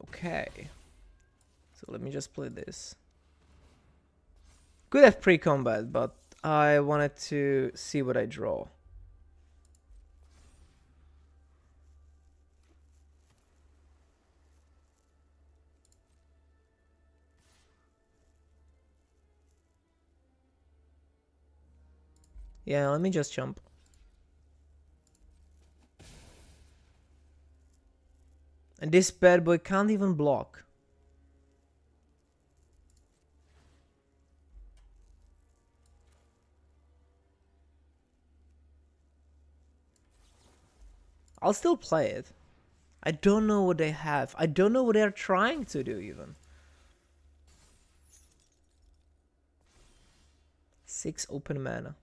Okay. So let me just play this. Could have pre-combat, but I wanted to see what I draw. Yeah, let me just jump. And this bad boy can't even block. I'll still play it. I don't know what they have. I don't know what they're trying to do even. 6 open mana.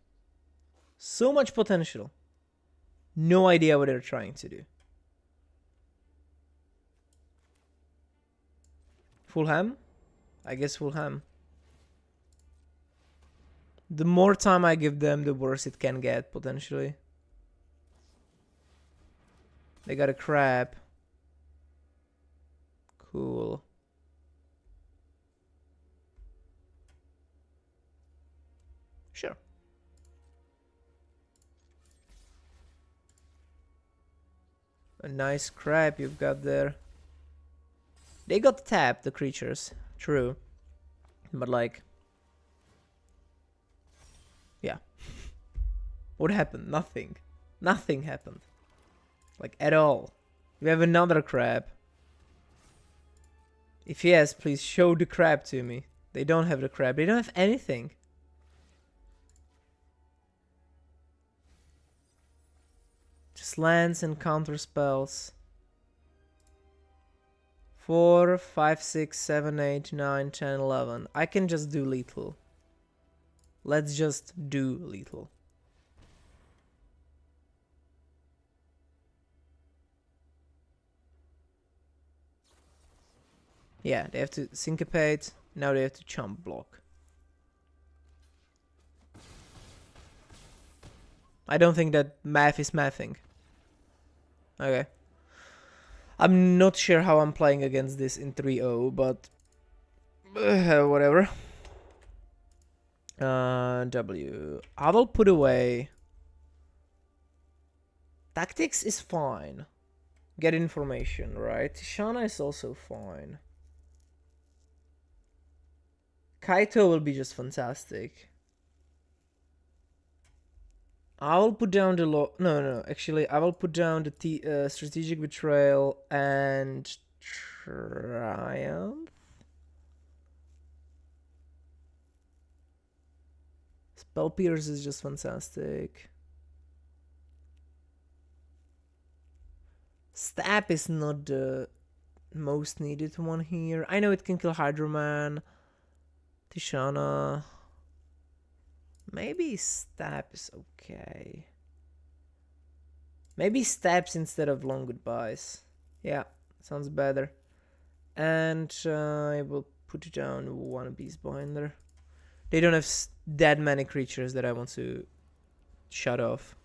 So much potential. No idea what they're trying to do. Fulham? I guess Fulham. The more time I give them, the worse it can get, potentially. They got a crab. Cool. Sure. A nice crab you've got there. They got tapped, the creatures. True. But like... yeah. What happened? Nothing. Nothing happened. Like, at all. We have another crab. If yes, please show the crab to me. They don't have the crab. They don't have anything. Just lands and counter spells. 4, 5, 6, 7, 8, 9, 10, 11. I can just do lethal. Let's just do lethal. Yeah, they have to syncopate. Now they have to chump block. I don't think that math is mathing. Okay. I'm not sure how I'm playing against this in 3-0, but whatever. W. I will put away. Tactics is fine. Get information, right? Tishana is also fine. Kaito will be just fantastic. I will put down the no, actually, I will put down the strategic betrayal and triumph. Spell pierce is just fantastic. Stab is not the most needed one here. I know it can kill Hydro-Man. Tishana. Maybe stab is okay. Maybe stabs instead of long goodbyes. Yeah, sounds better. And I will put down one beast behind there. They don't have that many creatures that I want to shut off.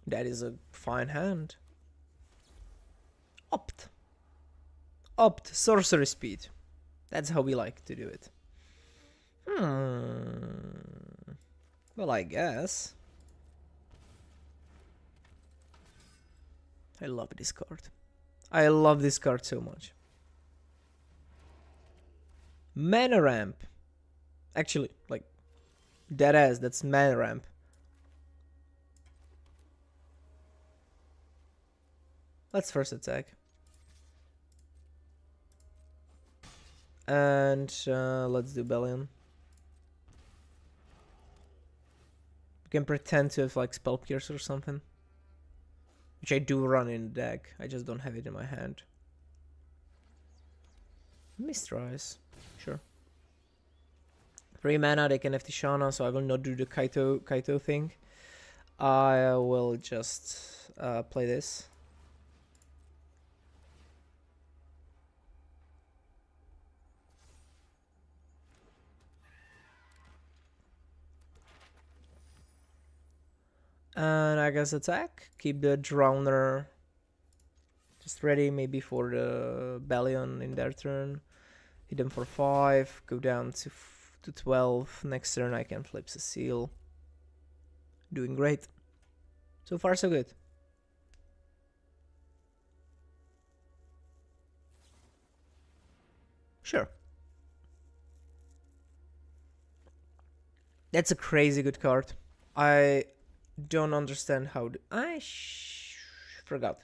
That is a fine hand. Opt, sorcery speed. That's how we like to do it. Well, I guess. I love this card. I love this card so much. Mana ramp. Actually, like, deadass, that's mana ramp. Let's first attack. And let's do Bellion. We can pretend to have like Spell Pierce or something. Which I do run in the deck. I just don't have it in my hand. Mistrise. Sure. 3 mana, they can have Tishana, so I will not do the Kaito thing. I will just play this. And I guess attack. Keep the Drowner just ready, maybe for the Bellion in their turn. Hit them for 5. Go down to 12. Next turn I can flip Cecile. Doing great. So far so good. Sure. That's a crazy good card. I don't understand how I forgot.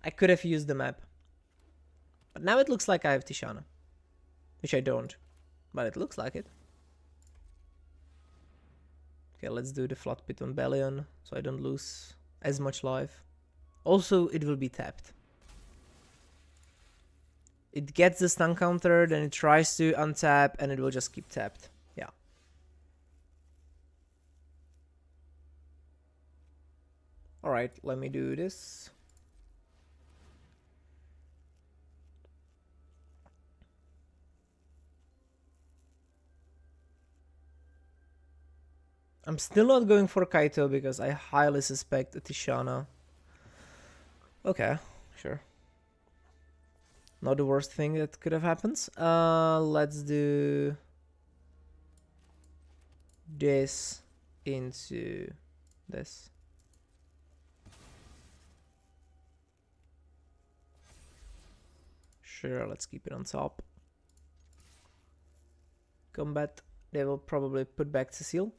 I could have used the map. But now it looks like I have Tishana. Which I don't. But it looks like it. Okay, let's do the Flood Pit on Bellion, so I don't lose as much life. Also, it will be tapped. It gets the stun counter, then it tries to untap, and it will just keep tapped. Yeah. Alright, let me do this. I'm still not going for Kaito because I highly suspect a Tishana. Okay, sure. Not the worst thing that could have happened. Let's do this into this. Sure, let's keep it on top. Combat, they will probably put back Cecile.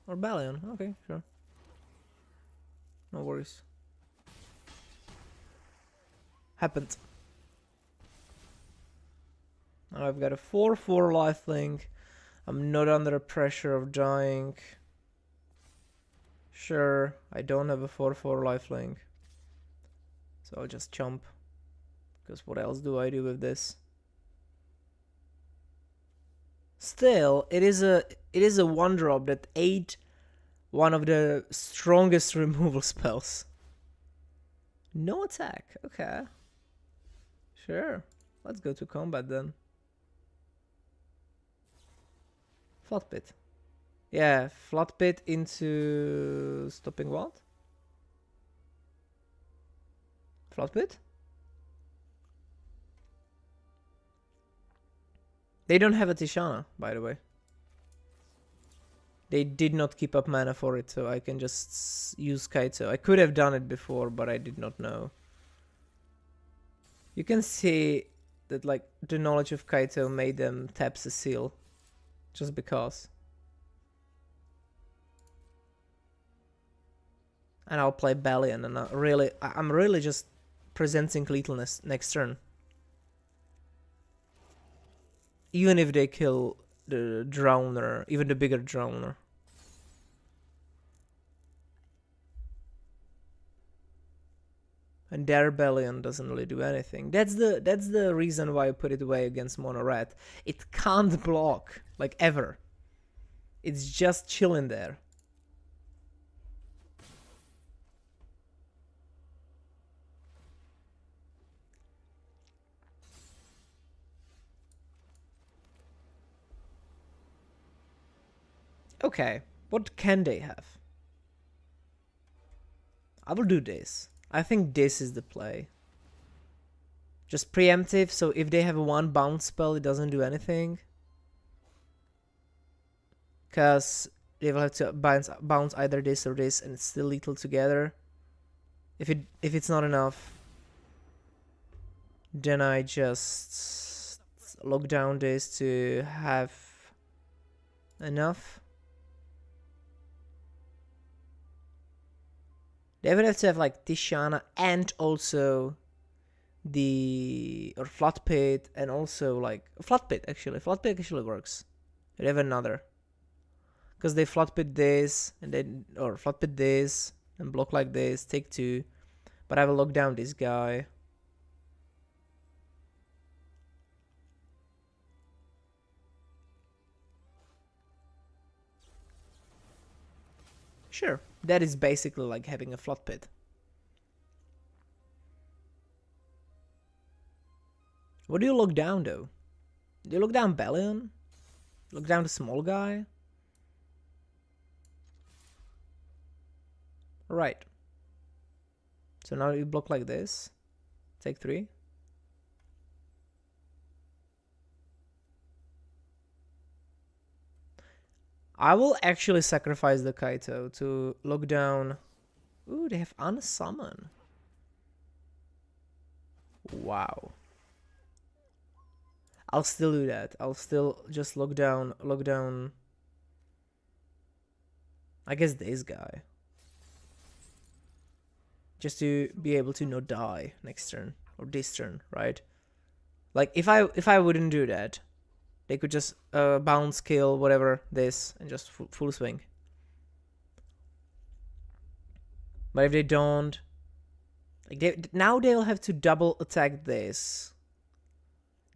Or Bellion, okay, sure. No worries. Happened. Now I've got a 4/4 lifelink. I'm not under the pressure of dying. Sure, I don't have a 4/4 lifelink. So I'll just jump. Because what else do I do with this? Still, it is a 1-drop that ate one of the strongest removal spells. No attack. Okay. Sure. Let's go to combat then. Flood Pit. Yeah, Flood Pit into stopping what? Flood Pit? They don't have a Tishana, by the way. They did not keep up mana for it, so I can just use Kaito. I could have done it before, but I did not know. You can see that, like, the knowledge of Kaito made them tap Cecile. Just because. And I'll play Balian, and I'm really just presenting lethalness next turn. Even if they kill the Drowner, even the bigger Drowner. And their Balian doesn't really do anything. That's the reason why I put it away against Mono Red. It can't block, like, ever. It's just chilling there. Okay, what can they have? I will do this. I think this is the play. Just preemptive, so if they have a 1 bounce spell, it doesn't do anything. Because they will have to bounce either this or this, and it's still lethal together. If it's not enough, then I just lock down this to have enough. They would have to have, like, Tishana and also or Flood Pit, and also, like, Flood Pit actually works. They have another. Because they Flood Pit this, and then, or Flood Pit this, and block like this, take 2. But I will lock down this guy. Sure, that is basically like having a Flood Pit. What do you lock down, though? Do you lock down Balian? Lock down the small guy? Right. So now you block like this. Take 3. I will actually sacrifice the Kaito to lock down. Ooh, they have unsummon. Wow. I'll still do that. I'll still just lock down. I guess this guy. Just to be able to not die next turn or this turn, right? Like, if I wouldn't do that, they could just bounce, kill, whatever, this, and just full swing. But if they don't, like, now they'll have to double attack this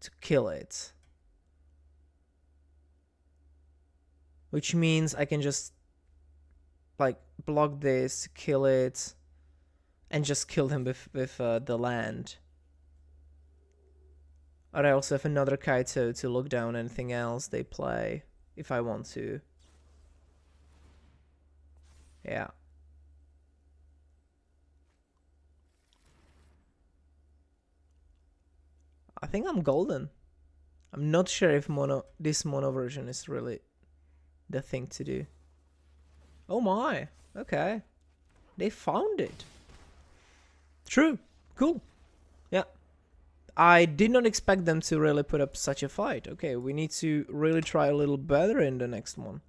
to kill it. Which means I can just, like, block this, kill it, and just kill them with the land. Or I also have another Kaito to lock down anything else they play, if I want to. Yeah. I think I'm golden. I'm not sure if this mono version is really the thing to do. Oh my, okay. They found it. True, cool. Yeah. I did not expect them to really put up such a fight. Okay, we need to really try a little better in the next one.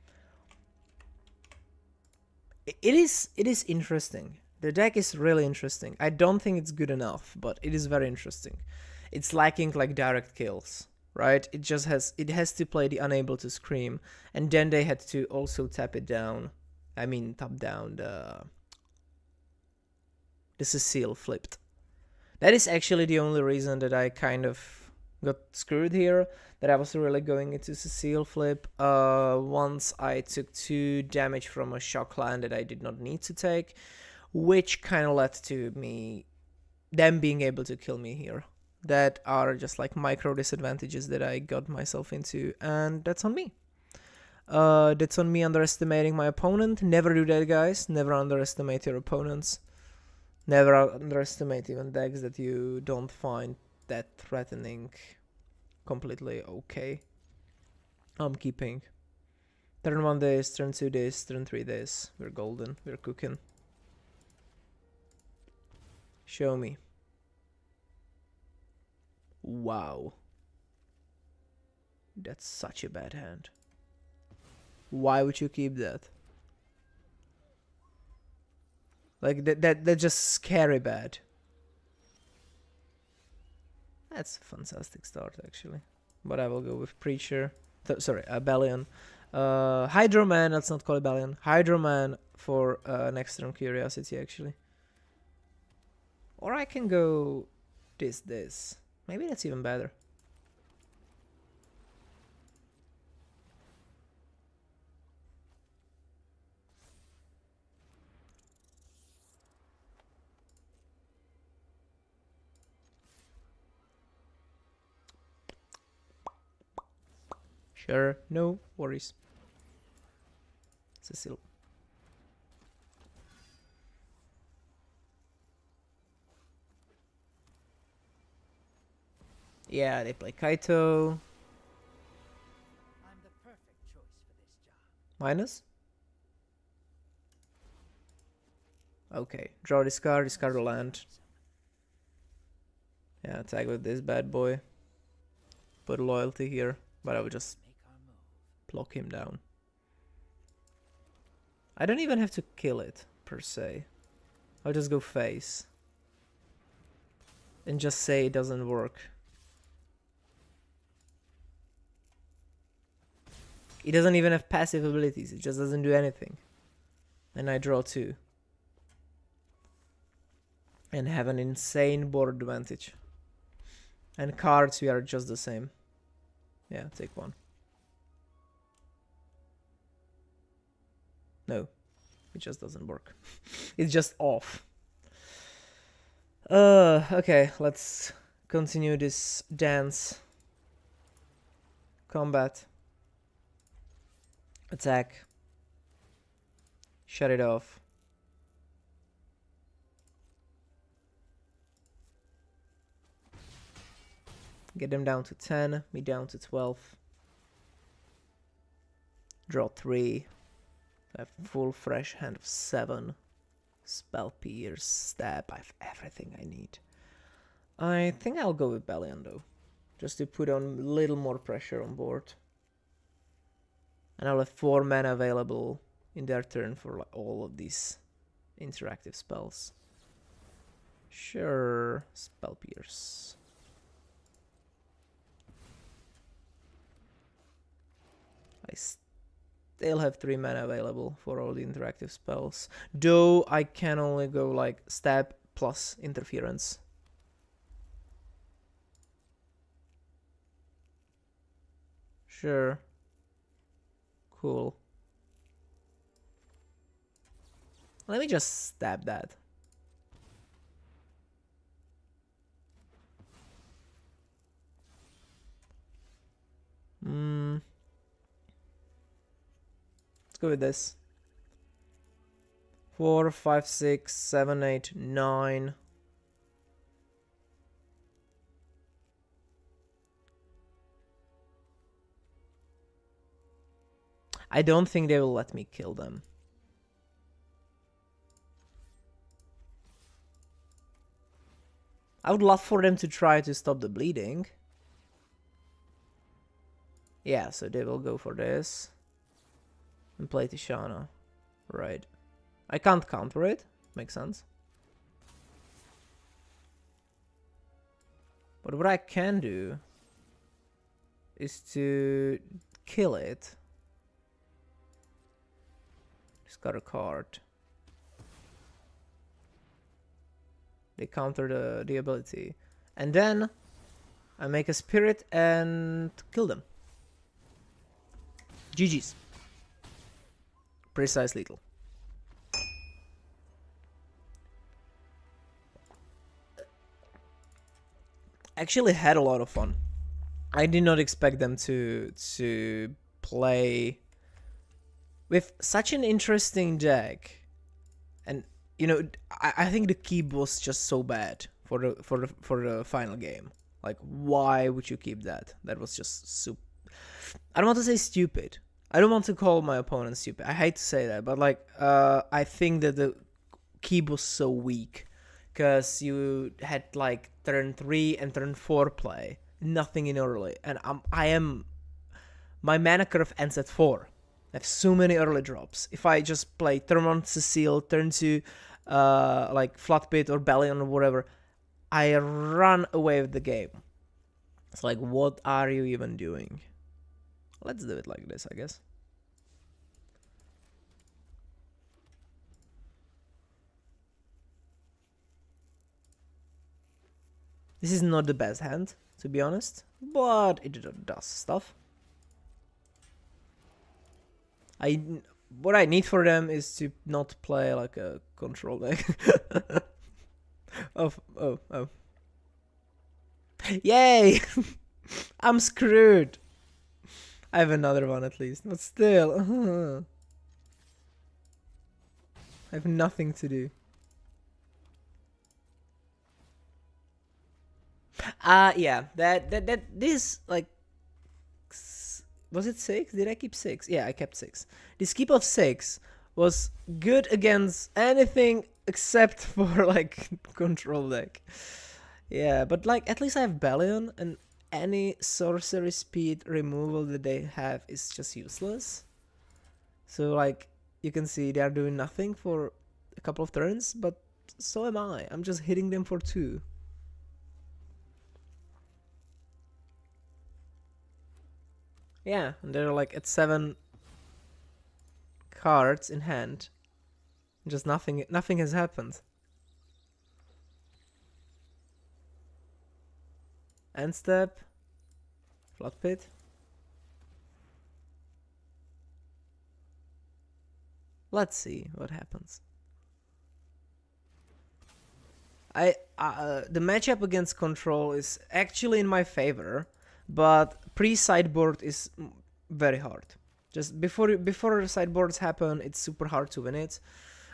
It is interesting. The deck is really interesting. I don't think it's good enough, but it is very interesting. It's lacking, like, direct kills. right? It has to play the Unable to Scream, and then they had to also tap it down. I mean, tap down the Cecile flipped. That is actually the only reason that I kind of got screwed here, that I was really going into Cecile flip. Once I took 2 damage from a shock land that I did not need to take, which kind of led to them being able to kill me here. That are just like micro disadvantages that I got myself into, and that's on me. That's on me underestimating my opponent. Never do that, guys. Never underestimate your opponents. Never underestimate even decks that you don't find that threatening completely okay. I'm keeping. Turn 1 this, turn 2 this, turn 3 this. We're golden. We're cooking. Show me. Wow. That's such a bad hand. Why would you keep that? Like, that's just scary bad. That's a fantastic start, actually. But I will go with Preacher. Sorry, Bellion. Hydroman, let's not call it Bellion. Hydroman for next turn Curiosity, actually. Or I can go this. Maybe that's even better. Sure, no worries. Cecile. Yeah, they play Kaito. I'm the perfect choice for this job. Minus? Okay, draw this card, discard a land. Yeah, attack with this bad boy. Put loyalty here, but I will just block him down. I don't even have to kill it, per se. I'll just go face. And just say it doesn't work. It doesn't even have passive abilities, it just doesn't do anything. And I draw 2. And have an insane board advantage. And cards, we are just the same. Yeah, take 1. No, it just doesn't work. It's just off. Okay, let's continue this dance. Combat. Attack. Shut it off. Get them down to 10, me down to 12. Draw 3. I have full fresh hand of 7. Spell Pierce, Stab, I have everything I need. I think I'll go with Bellion though, just to put on a little more pressure on board. And I'll have 4 mana available in their turn for like all of these interactive spells. Sure, Spell Pierce. I still have 3 mana available for all the interactive spells. Though I can only go like Stab plus Interference. Sure. Cool. Let me just stab that. Let's go with this. 4, 5, 6, 7, 8, 9. I don't think they will let me kill them. I would love for them to try to stop the bleeding. Yeah, so they will go for this. And play Tishana. Right. I can't counter it. Makes sense. But what I can do is to kill it. Discard a card. They counter the ability. And then I make a spirit and kill them. GG's. Precise lethal. Actually had a lot of fun. I did not expect them to play with such an interesting deck. And you know, I think the keep was just so bad for the final game. Like, why would you keep that? That was just super. I don't want to say stupid. I don't want to call my opponent stupid. I hate to say that, but like, I think that the keep was so weak because you had like turn 3 and turn 4 play, nothing in early, and my mana curve ends at 4. I have so many early drops. If I just play turn 1 Cecile, turn 2 like Floodpit or Bellion or whatever, I run away with the game. It's like, what are you even doing? Let's do it like this, I guess. This is not the best hand, to be honest, but it does stuff. What I need for them is to not play like a control deck. Oh. Yay! I'm screwed. I have another one at least, but still. I have nothing to do. Yeah, this, like, was it 6? Did I keep 6? Yeah, I kept 6. This keep of 6 was good against anything except for, like, control deck. Yeah, but, like, at least I have Bellion, and any sorcery speed removal that they have is just useless. So, like, you can see they are doing nothing for a couple of turns, but so am I. I'm just hitting them for 2. Yeah, and they're like at 7 cards in hand. Just nothing has happened. End step. Flood pit. Let's see what happens. The matchup against control is actually in my favor, but pre-sideboard is very hard. Just before sideboards happen, it's super hard to win it,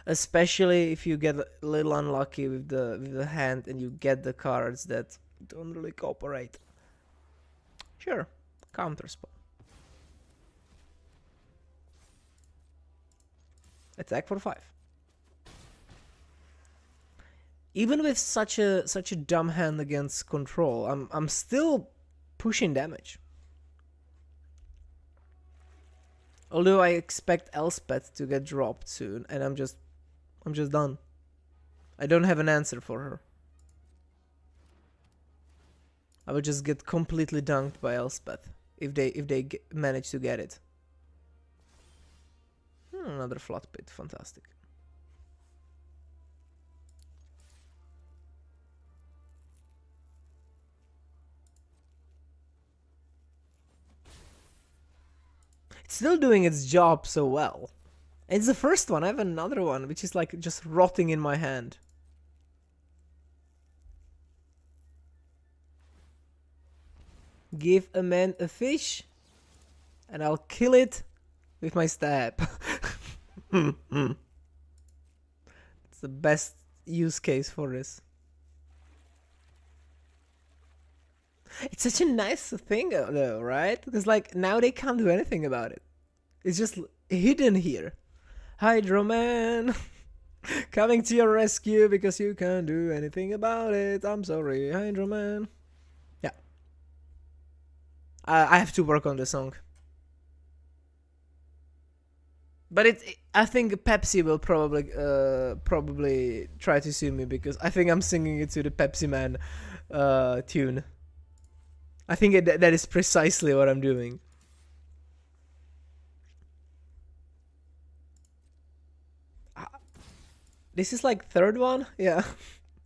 especially if you get a little unlucky with the hand and you get the cards that don't really cooperate. Sure, counterspell. Attack for 5. Even with such a dumb hand against control, I'm still pushing damage. Although I expect Elspeth to get dropped soon, and I'm just done. I don't have an answer for her. I will just get completely dunked by Elspeth if they manage to get it. Another Flood Pit, fantastic. It's still doing its job so well. It's the first one. I have another one which is like just rotting in my hand. Give a man a fish and I'll kill it with my stab. It's the best use case for this. It's such a nice thing though, right? Because like now they can't do anything about it. It's just hidden here. Hydro Man coming to your rescue because you can't do anything about it. I'm sorry, Hydro Man. Yeah. I have to work on the song. But I think Pepsi will probably try to sue me because I think I'm singing it to the Pepsi Man tune. I think that is precisely what I'm doing. This is like third one? Yeah.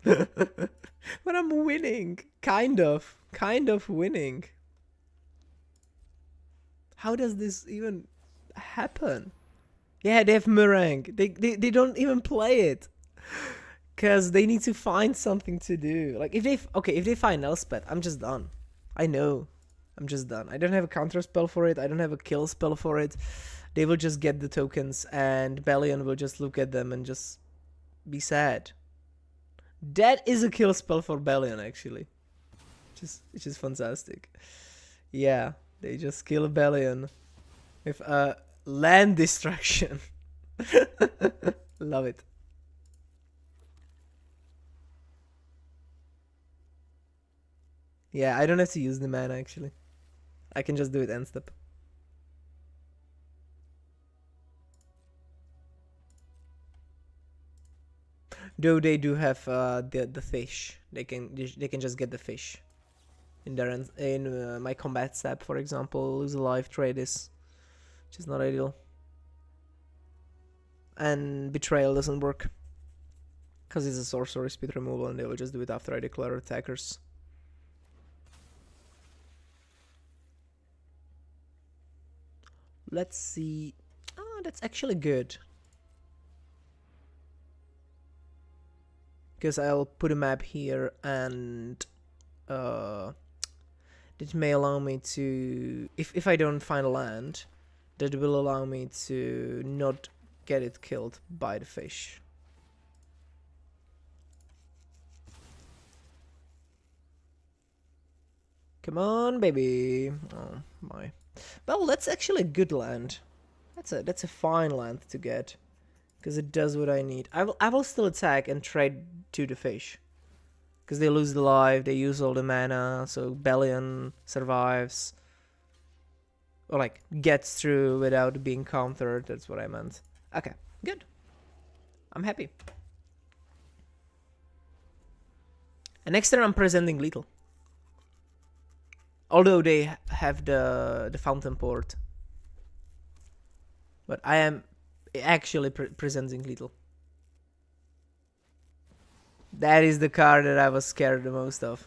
But I'm winning. Kind of. Kind of winning. How does this even happen? Yeah, they have meringue. They don't even play it. Cause they need to find something to do. Like if they find Elspeth, I'm just done. I know. I'm just done. I don't have a counter spell for it. I don't have a kill spell for it. They will just get the tokens and Bellion will just look at them and just be sad. That is a kill spell for Bellion actually. Which is fantastic. Yeah, they just kill Bellion with a land distraction. Love it. Yeah, I don't have to use the mana actually. I can just do it end step. Though they do have the fish, they can just get the fish. In their my combat step, for example, lose a life trade is, which is not ideal. And betrayal doesn't work because it's a sorcery speed removal, and they will just do it after I declare attackers. Let's see. Oh, that's actually good. Because I'll put a map here and it may allow me to, if I don't find a land, that will allow me to not get it killed by the fish. Come on, baby. Oh my. Well, that's actually a good land. That's a fine land to get, because it does what I need. I will still attack and trade to the fish, because they lose the life, they use all the mana, so Bellion survives, or like gets through without being countered. That's what I meant. Okay, good. I'm happy. And next turn I'm presenting lethal. Although they have the fountain port, but I am actually presenting lethal. That is the card that I was scared the most of.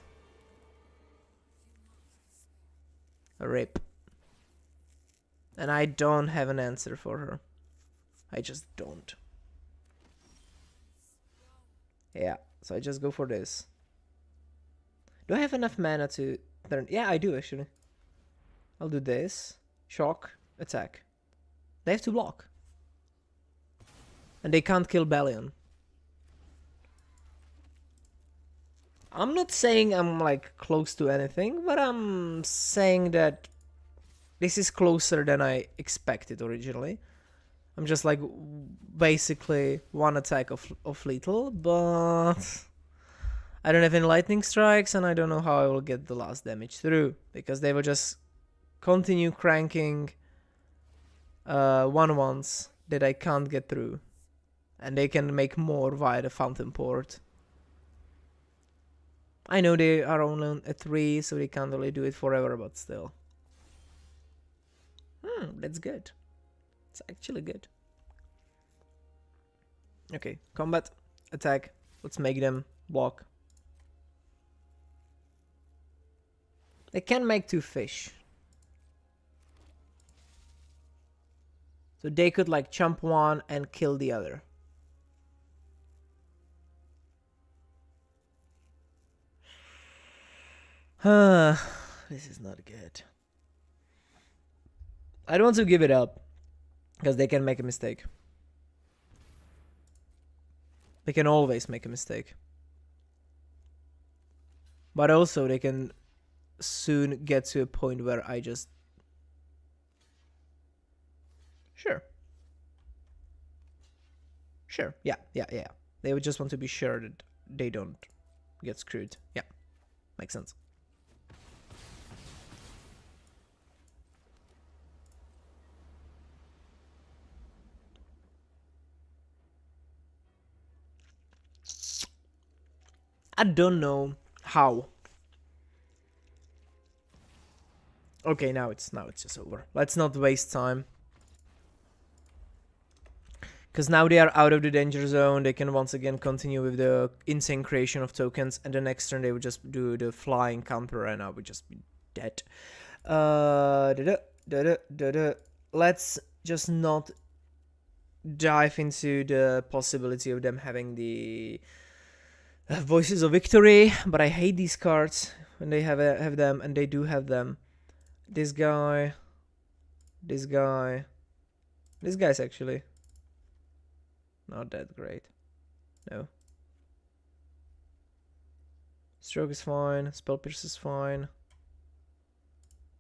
A rip. And I don't have an answer for her. I just don't. Yeah, so I just go for this. Do I have enough mana to turn? Yeah, I do actually. I'll do this. Shock. Attack. They have to block. And they can't kill Bellion. I'm not saying I'm like close to anything, but I'm saying that this is closer than I expected originally. I'm just like basically one attack of lethal, but I don't have any lightning strikes and I don't know how I will get the last damage through, because they will just continue cranking 1/1s that I can't get through, and they can make more via the fountain port. I know they are only at 3, so they can't really do it forever, but still. That's good. It's actually good. Okay, combat, attack. Let's make them block. They can make 2 fish. So they could like chump one and kill the other. This is not good. I don't want to give it up, because they can make a mistake. They can always make a mistake. But also they can soon get to a point where I just... Sure. Sure, yeah. They would just want to be sure that they don't get screwed. Yeah, makes sense. I don't know how. Okay, now it's just over. Let's not waste time. Because now they are out of the danger zone, they can once again continue with the insane creation of tokens, and the next turn they would just do the flying counter, and I would just be dead. Let's just not dive into the possibility of them having the Voices of Victory, but I hate these cards when they have them, and they do have them. This guy's actually not that great. No. Stroke is fine. Spell Pierce is fine.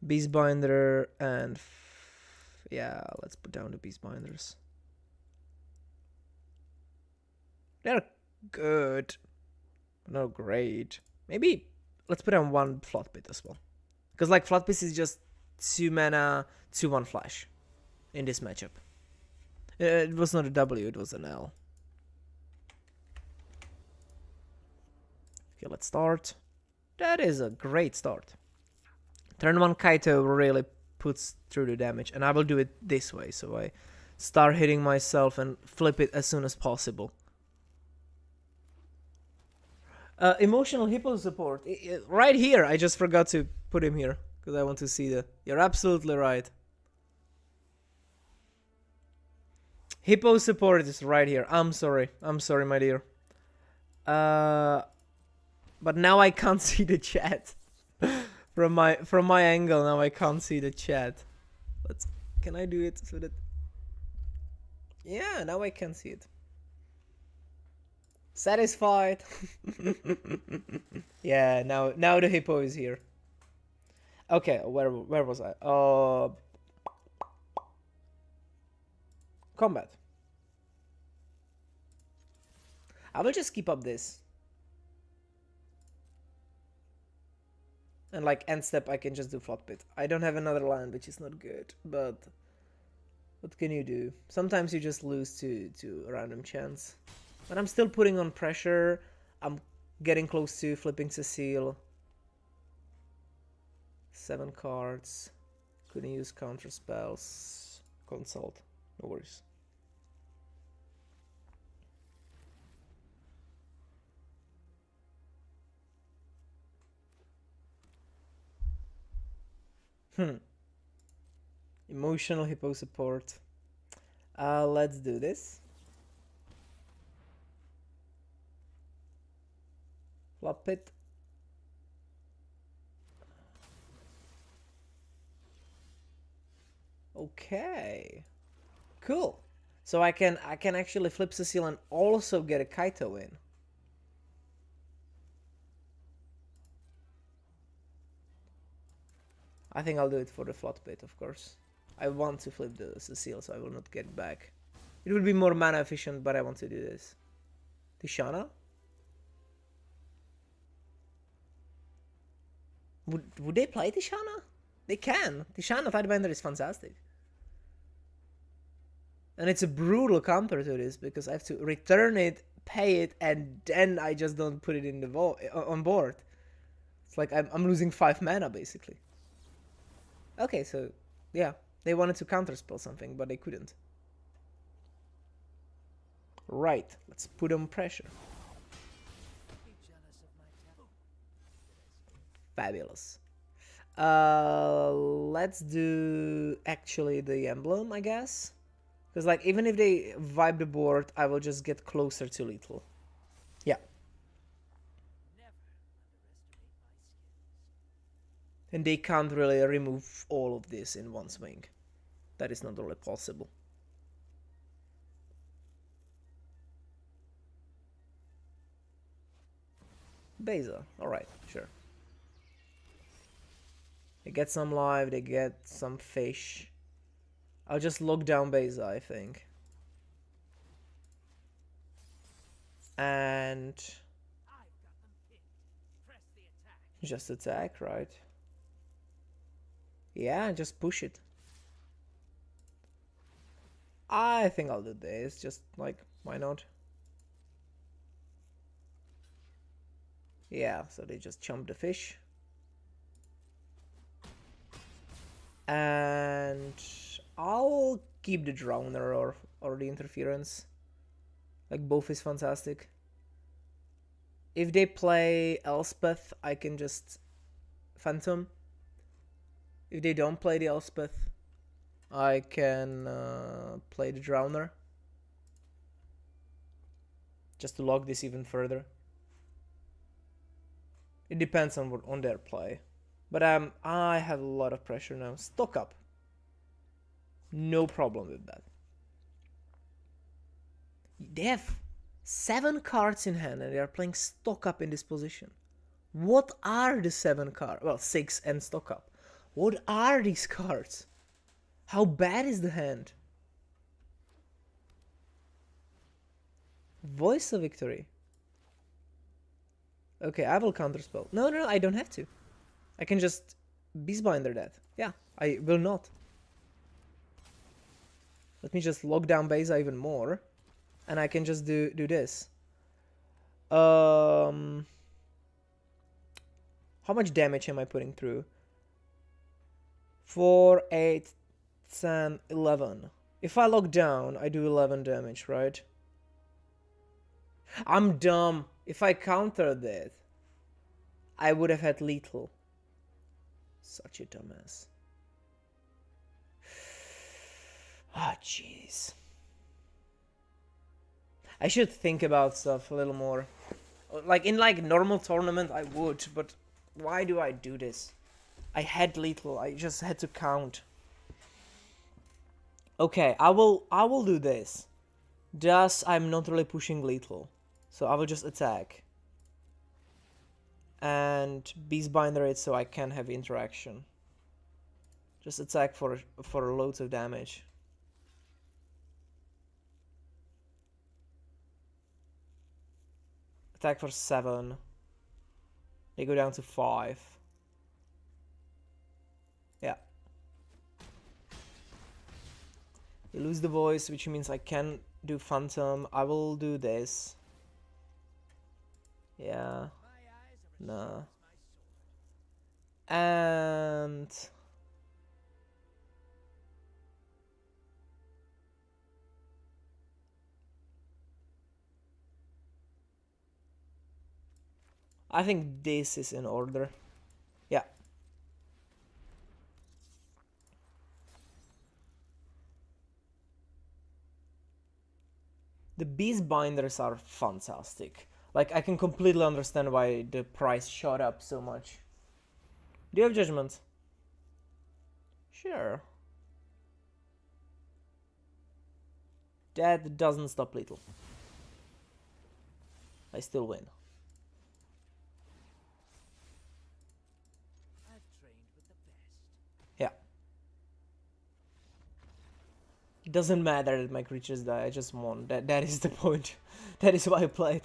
Beastbinder and... yeah, let's put down the Beastbinders. They're good. Not great. Maybe let's put down one Flood Pit as well. Because like Flood Pit is just 2 mana, 2/1 flash in this matchup. It was not a W, it was an L. Okay, let's start. That is a great start. Turn 1 Kaito really puts through the damage, and I will do it this way, so I start hitting myself and flip it as soon as possible. Emotional Hippo support. Right here, I just forgot to put him here, because I want to see the... You're absolutely right. Hippo support is right here. I'm sorry, my dear. But now I can't see the chat. From my angle, now I can't see the chat. Can I do it so that... Yeah, now I can see it. Satisfied. Yeah, now the hippo is here. Okay, where was I? Combat. I will just keep up this. And like end step, I can just do Flood Pit. I don't have another land, which is not good, but what can you do? Sometimes you just lose to a random chance. But I'm still putting on pressure. I'm getting close to flipping Cecile. 7 cards. Couldn't use counter spells. Consult. No worries. Emotional hippo support. Let's do this. Flop it. Okay. Cool. So I can actually flip Cecile and also get a Kaito in. I think I'll do it for the Flood Pit, of course. I want to flip the Cecile, so I will not get it back. It will be more mana efficient, but I want to do this. Tishana? Would they play Tishana? They can. Tishana Tidebinder is fantastic. And it's a brutal counter to this, because I have to return it, pay it, and then I just don't put it in the on board. It's like I'm losing 5 mana, basically. Okay, so, yeah. They wanted to counterspell something, but they couldn't. Right, let's put on pressure. Fabulous. Let's do actually the emblem, I guess. Because like even if they vibe the board, I will just get closer to lethal. Yeah. And they can't really remove all of this in one swing. That is not really possible. Beza, alright, sure. They get some life, they get some fish. I'll just lock down Beza, I think. And... just attack, right? Yeah, just push it. I think I'll do this, just like, why not? Yeah, so they just chump the fish. keep the Drowner or the Interference. Like, both is fantastic. If they play Elspeth, I can just Phantom. If they don't play the Elspeth, I can play the Drowner. Just to lock this even further. It depends on their play. But I have a lot of pressure now. Stock up. No problem with that. They have 7 cards in hand and they are playing stock up in this position. What are the 7 cards? Well, 6 and stock up. What are these cards? How bad is the hand? Voice of Victory. Okay, I will counterspell. No, I don't have to. I can just Beastbinder that. Yeah, I will not. Let me just lock down Beza even more. And I can just do this. How much damage am I putting through? 4, 8, 10, 11. If I lock down, I do 11 damage, right? I'm dumb. If I countered that, I would have had lethal. Such a dumbass. Ah, jeez. I should think about stuff a little more. Like, in like normal tournament, I would, but why do I do this? I had lethal. I just had to count. Okay, I will do this. Thus, I'm not really pushing lethal. So I will just attack. And Beastbinder it so I can have interaction. Just attack for loads of damage. Attack for 7. They go down to 5. Yeah. You lose the voice, which means I can do Phantom. I will do this. Yeah. Nah. And I think this is in order. Yeah. The Beast Binders are fantastic. Like, I can completely understand why the price shot up so much. Do you have Judgment? Sure. That doesn't stop lethal. I still win. I've trained with the best. Yeah. It doesn't matter that my creatures die, I just won. That is the point. That is why I played.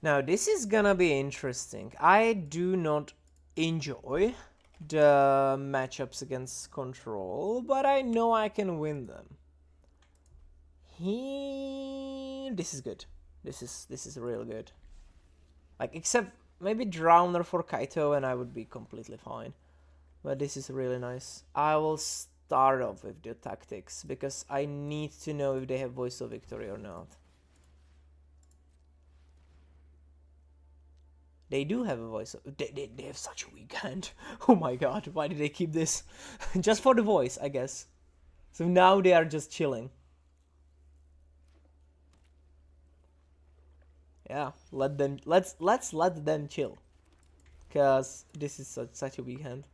Now, this is gonna be interesting. I do not enjoy the matchups against Control, but I know I can win them. This is good. This is real good. Like, except maybe Drowner for Kaito and I would be completely fine. But this is really nice. I will start off with the tactics because I need to know if they have Voice of Victory or not. They do have a voice. They have such a weak hand. Oh my god, why did they keep this? Just for the voice, I guess. So now they are just chilling. Yeah, let's let them chill. Cause this is such a weak hand.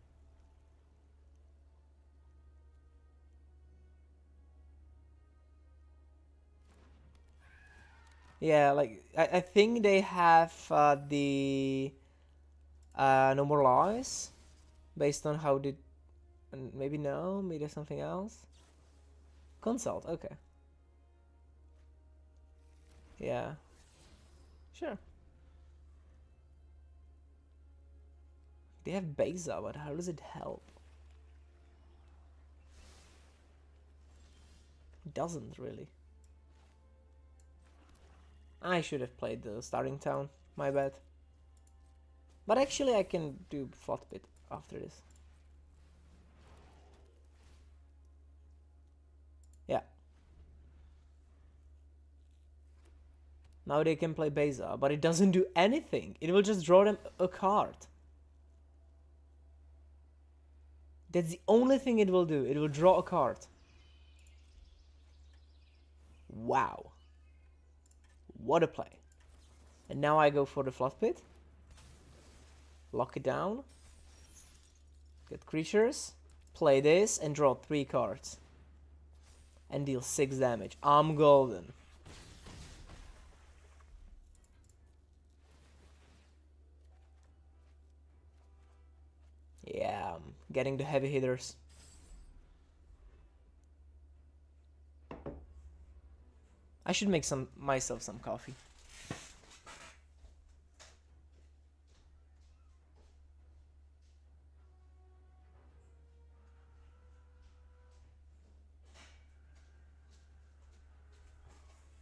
Yeah, like I think they have the No More Lies based on how did maybe no, maybe there's something else. Consult, okay. Yeah. Sure. They have Beza, but how does it help? It doesn't really. I should have played the starting town, my bad. But actually I can do Flat Pit after this. Yeah. Now they can play Beza, but it doesn't do anything. It will just draw them a card. That's the only thing it will do. It will draw a card. Wow. What a play. And now I go for the Flat Pit. Lock it down. Get creatures. Play this and draw 3 cards. And deal 6 damage. I'm golden. Yeah, I'm getting the heavy hitters. I should make myself some coffee.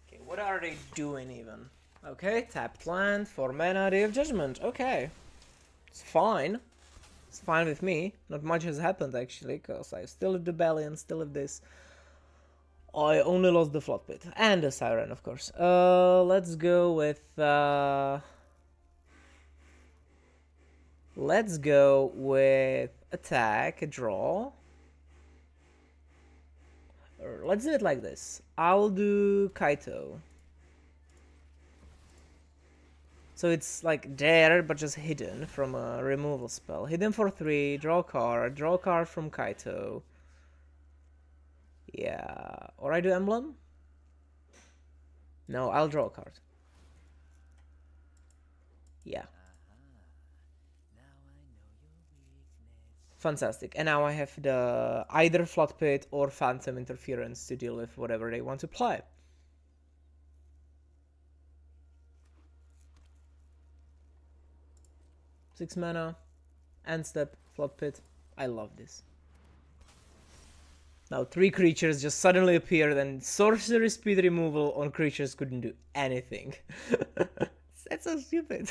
Okay, what are they doing even? Okay, tapped land, 4 mana, Day of Judgment. Okay, it's fine. It's fine with me. Not much has happened actually, because I still have the belly and still have this. I only lost the Flood Pit and the Siren, of course. Let's go with let's go with attack, a draw. Or let's do it like this. I'll do Kaito. So it's like there, but just hidden from a removal spell. Hidden for 3, draw a card from Kaito. Yeah, or I do Emblem? No, I'll draw a card. Yeah. Fantastic. And now I have the either Flood Pit or Phantom Interference to deal with whatever they want to play. Six mana, end step, Flood Pit. I love this. Now 3 creatures just suddenly appeared and sorcery speed removal on creatures couldn't do anything. That's so stupid.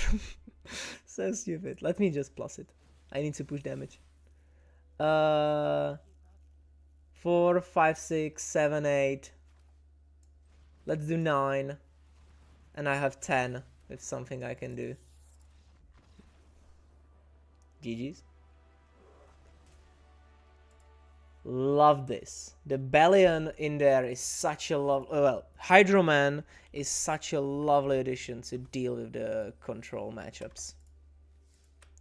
So stupid. Let me just plus it. I need to push damage. 4, 5, 6, 7, 8. Let's do 9. And I have 10 with something I can do. GG's. Love this. The Bellion in there is such a well, Hydroman is such a lovely addition to deal with the control matchups.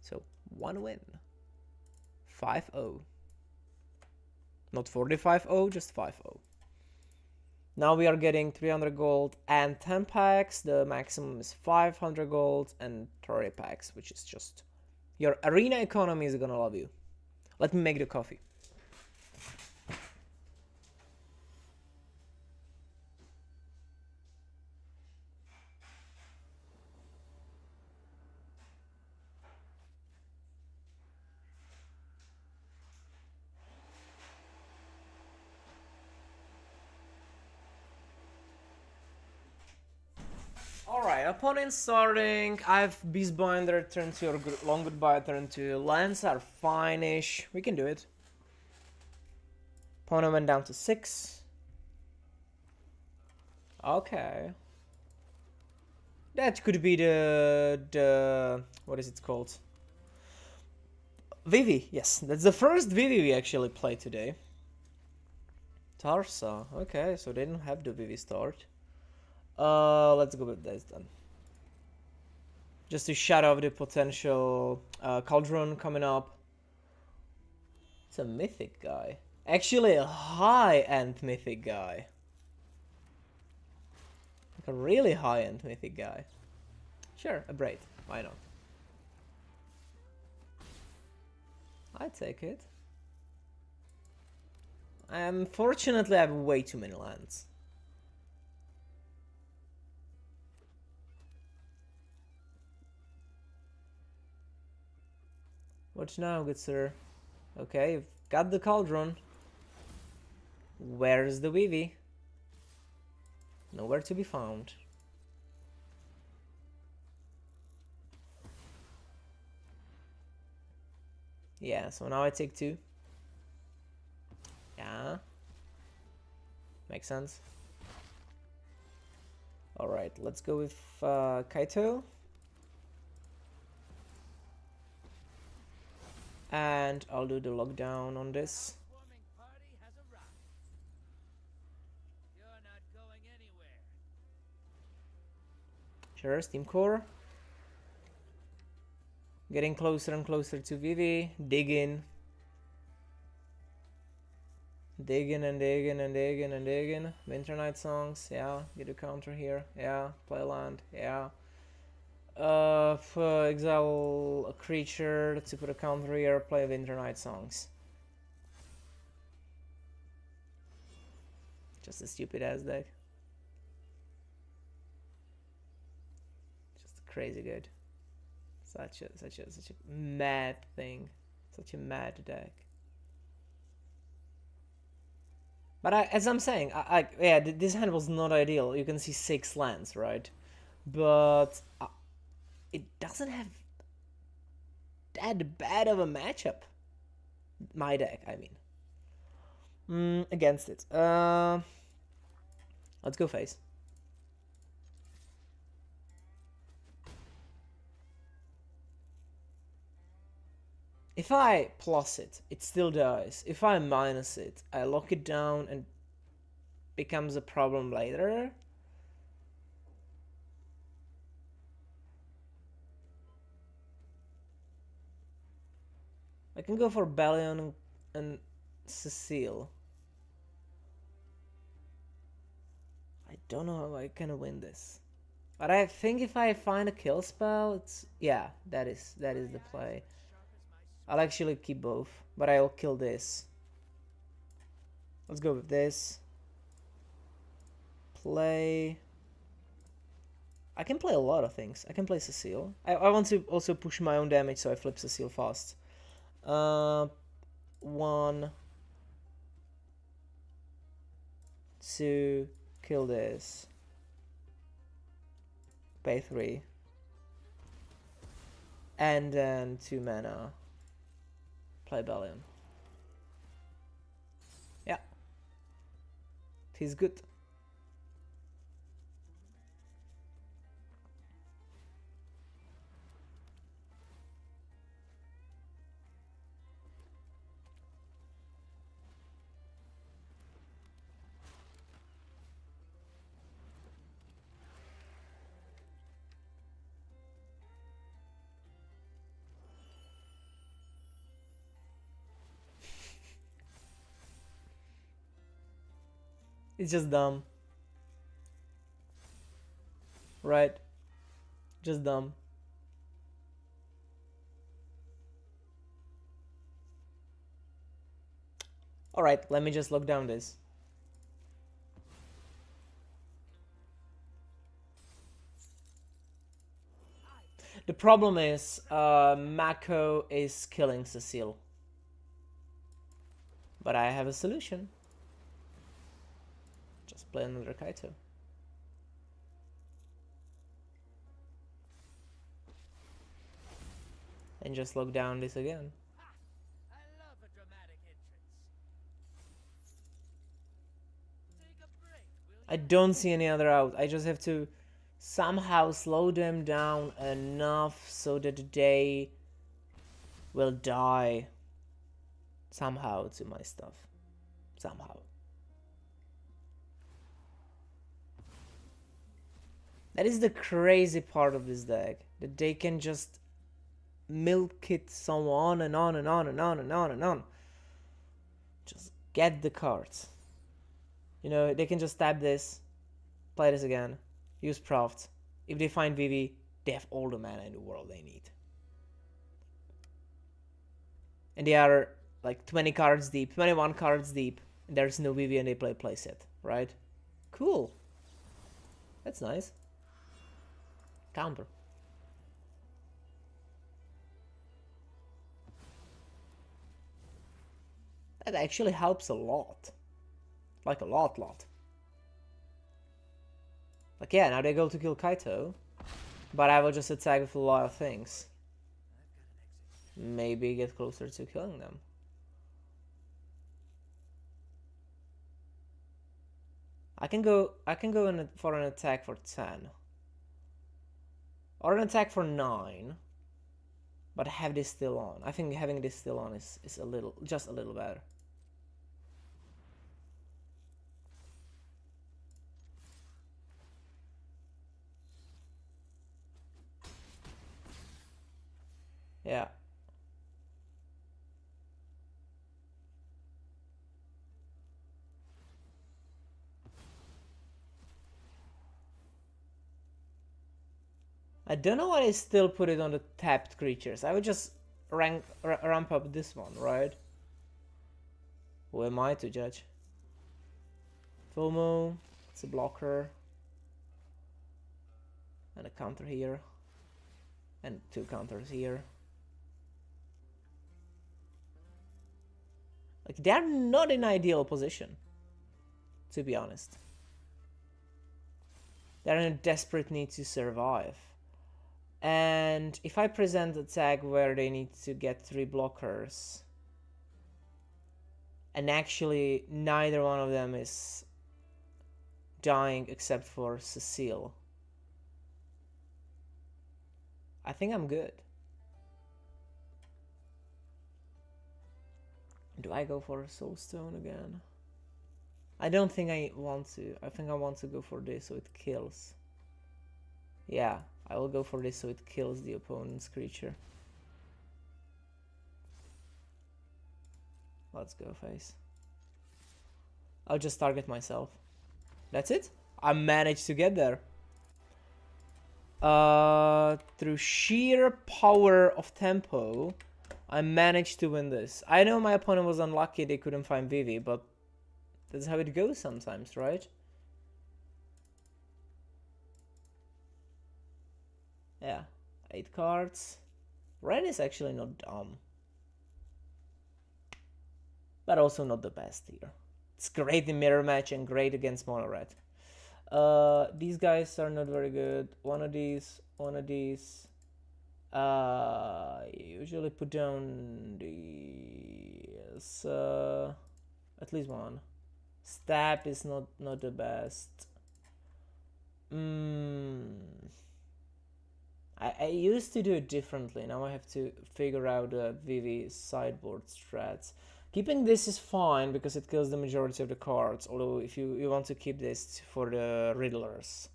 So 1 win. 5-0. Not 45-0, just 5-0. Now we are getting 300 gold and 10 packs. The maximum is 500 gold and 30 packs, which is just... Your arena economy is gonna love you. Let me make the coffee. Alright, opponent starting. I have Beastbinder, turn 2, or Long Goodbye, turn 2. Lands are fine-ish. We can do it. Opponent went down to 6. Okay. That could be the what is it called? Vivi, yes. That's the first Vivi we actually played today. Tarsa, okay, so they didn't have the Vivi start. Let's go with this then. Just to shut off the potential Cauldron coming up. It's a mythic guy. Actually a high-end mythic guy. A really high-end mythic guy. Sure, a braid. Why not? I take it. Unfortunately, I have way too many lands. What now, good sir? Okay, you've got the cauldron. Where's the Vivi? Nowhere to be found. Yeah, so now I take 2. Yeah. Makes sense. Alright, let's go with Kaito. And I'll do the lockdown on this. Housewarming party has arrived. You're not going anywhere. Sure, Steam Core. Getting closer and closer to Vivi. Digging. Digging and digging and digging and digging. Winter Night Songs. Yeah. Get a counter here. Yeah. Play land. Yeah. Exile a creature to put a counter here. Play Winter Night Songs. Just a stupid ass deck. Just crazy good. Such a mad thing. Such a mad deck. But as I'm saying, yeah, this hand was not ideal. You can see 6 lands, right? But it doesn't have that bad of a matchup. My deck, I mean. Against it. Let's go face. If I plus it, it still dies. If I minus it, I lock it down and becomes a problem later. I can go for Bellion and Cecile. I don't know how I can win this. But I think if I find a kill spell, it's... yeah, that is the play. I'll actually keep both, but I'll kill this. Let's go with this. Play... I can play a lot of things. I can play Cecile. I want to also push my own damage, so I flip Cecile fast. 1, 2, kill this. Pay 3. And then 2 mana. Play Bellion. Yeah. He's good. It's just dumb. Right? Just dumb. Alright, let me just lock down this. The problem is, Mako is killing Cecile. But I have a solution. Just play another Kaito. And just lock down this again. I love a dramatic entrance. Take a break, will you? I don't see any other out. I just have to somehow slow them down enough so that they will die somehow to my stuff. Somehow. That is the crazy part of this deck. That they can just milk it so on and on and on and on and on and on. Just get the cards. You know, they can just tap this, play this again, Use Proft. If they find Vivi, they have all the mana in the world they need. And they are like 20 cards deep, 21 cards deep. And there's no Vivi and they play playset, right? Cool. That's nice. Counter. That actually helps a lot. Like a lot. Like, yeah, now they go to kill Kaito. But I will just attack with a lot of things. Maybe get closer to killing them. I can go for an attack for 10. Or an attack for 9. But have this still on. I think having this still on is a little, just a little better. Yeah. I don't know why I still put it on the tapped creatures. I would just ramp up this one, right? Who am I to judge? FOMO, it's a blocker. And a counter here. And 2 counters here. Like, they're not in ideal position, to be honest. They're in a desperate need to survive. And if I present a tag where they need to get 3 blockers, and actually neither one of them is dying except for Cecile, I think I'm good. Do I go for a Soulstone again? I don't think I want to. I think I want to go for this so it kills. Yeah, I will go for this so it kills the opponent's creature. Let's go, face. I'll just target myself. That's it. I managed to get there. Through sheer power of tempo, I managed to win this. I know my opponent was unlucky they couldn't find Vivi, but that's how it goes sometimes, right? Yeah, 8 cards. Red is actually not dumb. But also not the best here. It's great in mirror match and great against mono red. These guys are not very good. One of these. Usually put down these. At least one. Stab is not the best. I used to do it differently. Now I have to figure out Vivi sideboard strats. Keeping this is fine because it kills the majority of the cards. Although if you want to keep this for the Riddlers.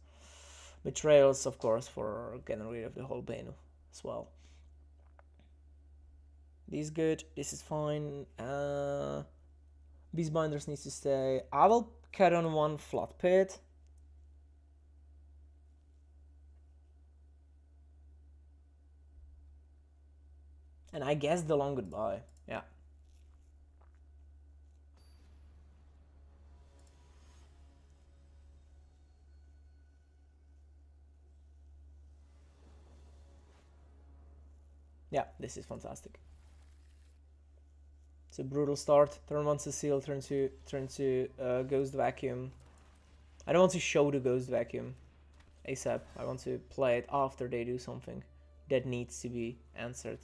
Betrayals, of course, for getting rid of the whole Bane as well. This is good. This is fine. Beastbinders needs to stay. I will cut on 1 Flood Pit. And I guess the long goodbye. Yeah. Yeah, this is fantastic. It's a brutal start. Turn 1 Cecile, turn 2 Ghost Vacuum. I don't want to show the Ghost Vacuum ASAP. I want to play it after they do something that needs to be answered.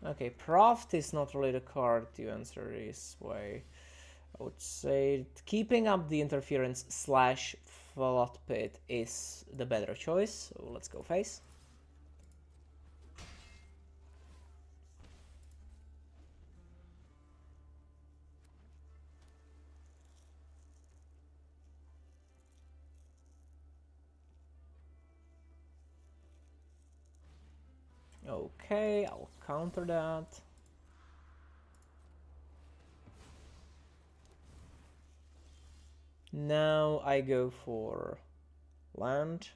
Okay, Proft is not really the card to answer this way. I would say keeping up the interference / Flood Pit is the better choice. So let's go face. Okay, I'll counter that. Now I go for land,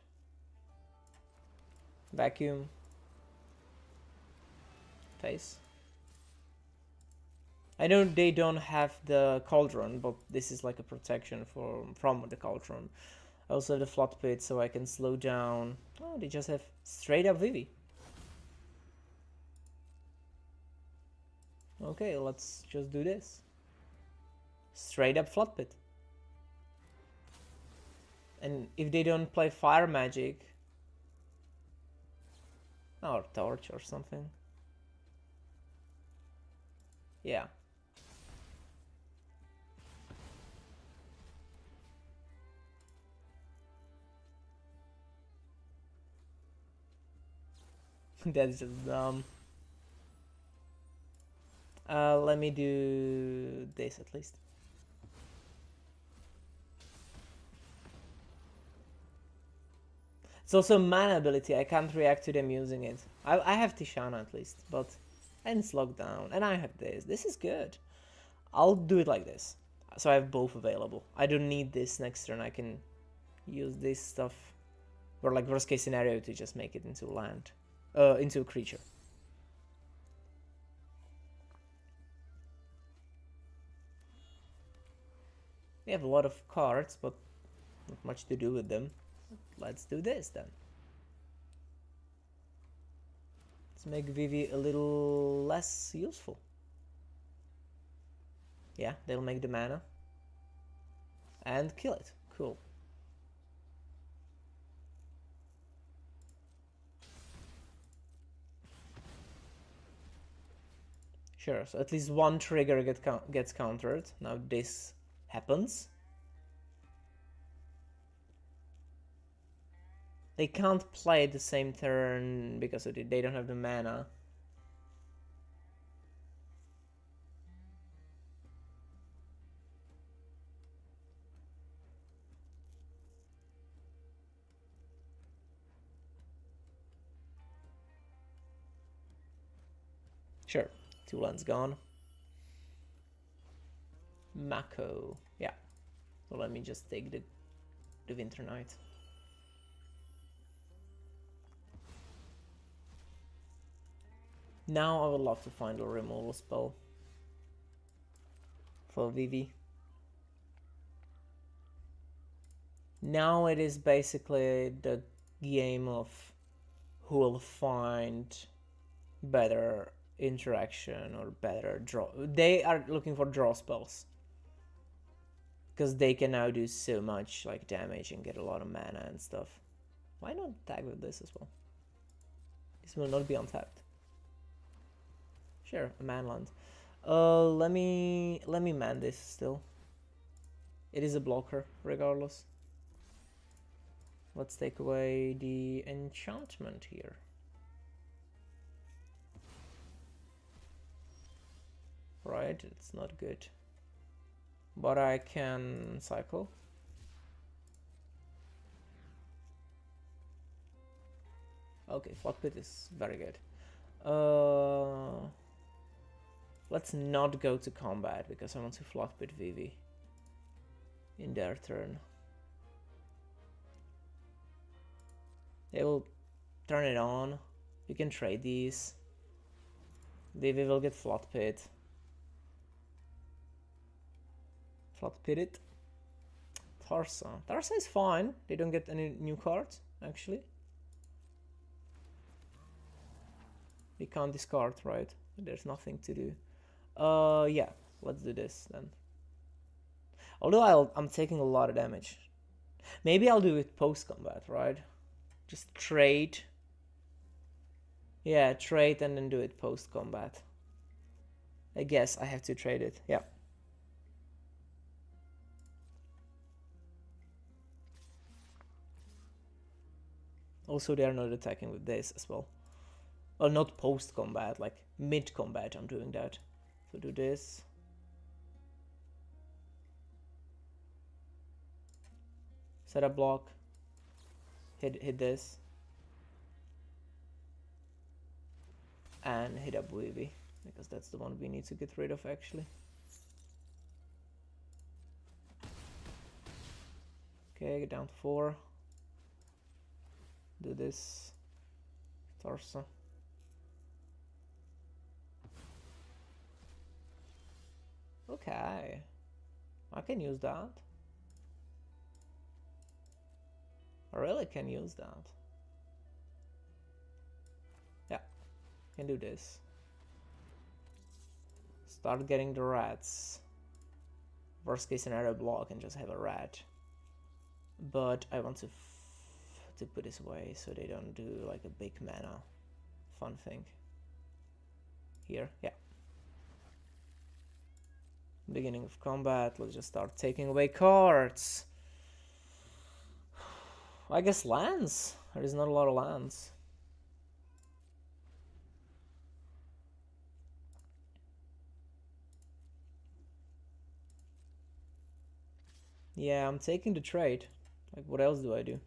vacuum, face. I know they don't have the cauldron, but this is like a protection from the cauldron. I also have the flood pit, so I can slow down. Oh, they just have straight up Vivi. Okay, let's just do this. Straight up flood pit. And if they don't play fire magic, or torch or something. Yeah. That's just dumb. Let me do this at least. It's also a mana ability. I can't react to them using it. I have Tishana at least, but and it's locked down. And I have this. This is good. I'll do it like this. So I have both available. I don't need this next turn. I can use this stuff, or like worst case scenario, to just make it into land, into a creature. We have a lot of cards, but not much to do with them. Let's do this then. Let's make Vivi a little less useful. Yeah, they'll make the mana. And kill it. Cool. Sure, so at least one trigger gets countered. Now this happens. They can't play the same turn because they don't have the mana. Sure, 2 lands gone. Mako, yeah. So let me just take the Winter Knight. Now I would love to find a removal spell for Vivi. Now it is basically the game of who will find better interaction or better draw. They are looking for draw spells because they can now do so much like damage and get a lot of mana and stuff. Why not tag with this as well? This will not be untapped. Sure, a manland. Let me man this still. It is a blocker regardless. Let's take away the enchantment here. Right, it's not good. But I can cycle. Okay, Flood Pit is very good. Let's not go to combat because I want to Flood Pit Vivi in their turn. They will turn it on. You can trade these. Vivi will get Flood Pit. Flood Pit it. Tarsa. Tarsa is fine. They don't get any new cards, actually. We can't discard, right? There's nothing to do. Yeah, let's do this then. Although I'm taking a lot of damage. Maybe I'll do it post-combat, right? Just trade. Yeah, trade and then do it post-combat. I guess I have to trade it, yeah. Also, they are not attacking with this as well. Well, not post-combat, like mid-combat I'm doing that. So do this. Set up block. Hit this. And hit up Weavy, because that's the one we need to get rid of actually. Okay, get down to 4. Do this. Torso. Okay. I can use that. I really can use that. Yeah, can do this. Start getting the rats. Worst case scenario, block and just have a rat. But I want to put this away so they don't do like a big mana fun thing. Here, yeah. Beginning of combat, let's just start taking away cards. I guess lands. There is not a lot of lands. Yeah, I'm taking the trade. Like, what else do I do?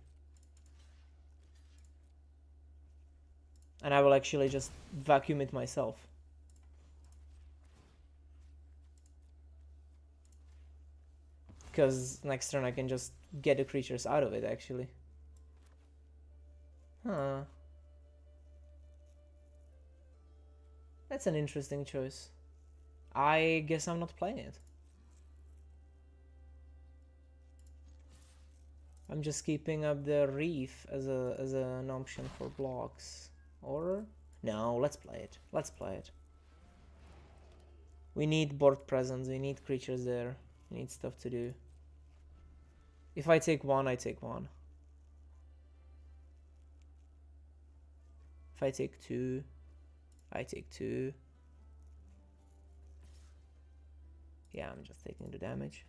And I will actually just vacuum it myself. Because next turn I can just get the creatures out of it, actually. Huh. That's an interesting choice. I guess I'm not playing it. I'm just keeping up the reef as an option for blocks. Or no, let's play it. Let's play it. We need board presence. We need creatures there. We need stuff to do. If I take 1, I take 1. If I take 2, I take 2. Yeah, I'm just taking the damage.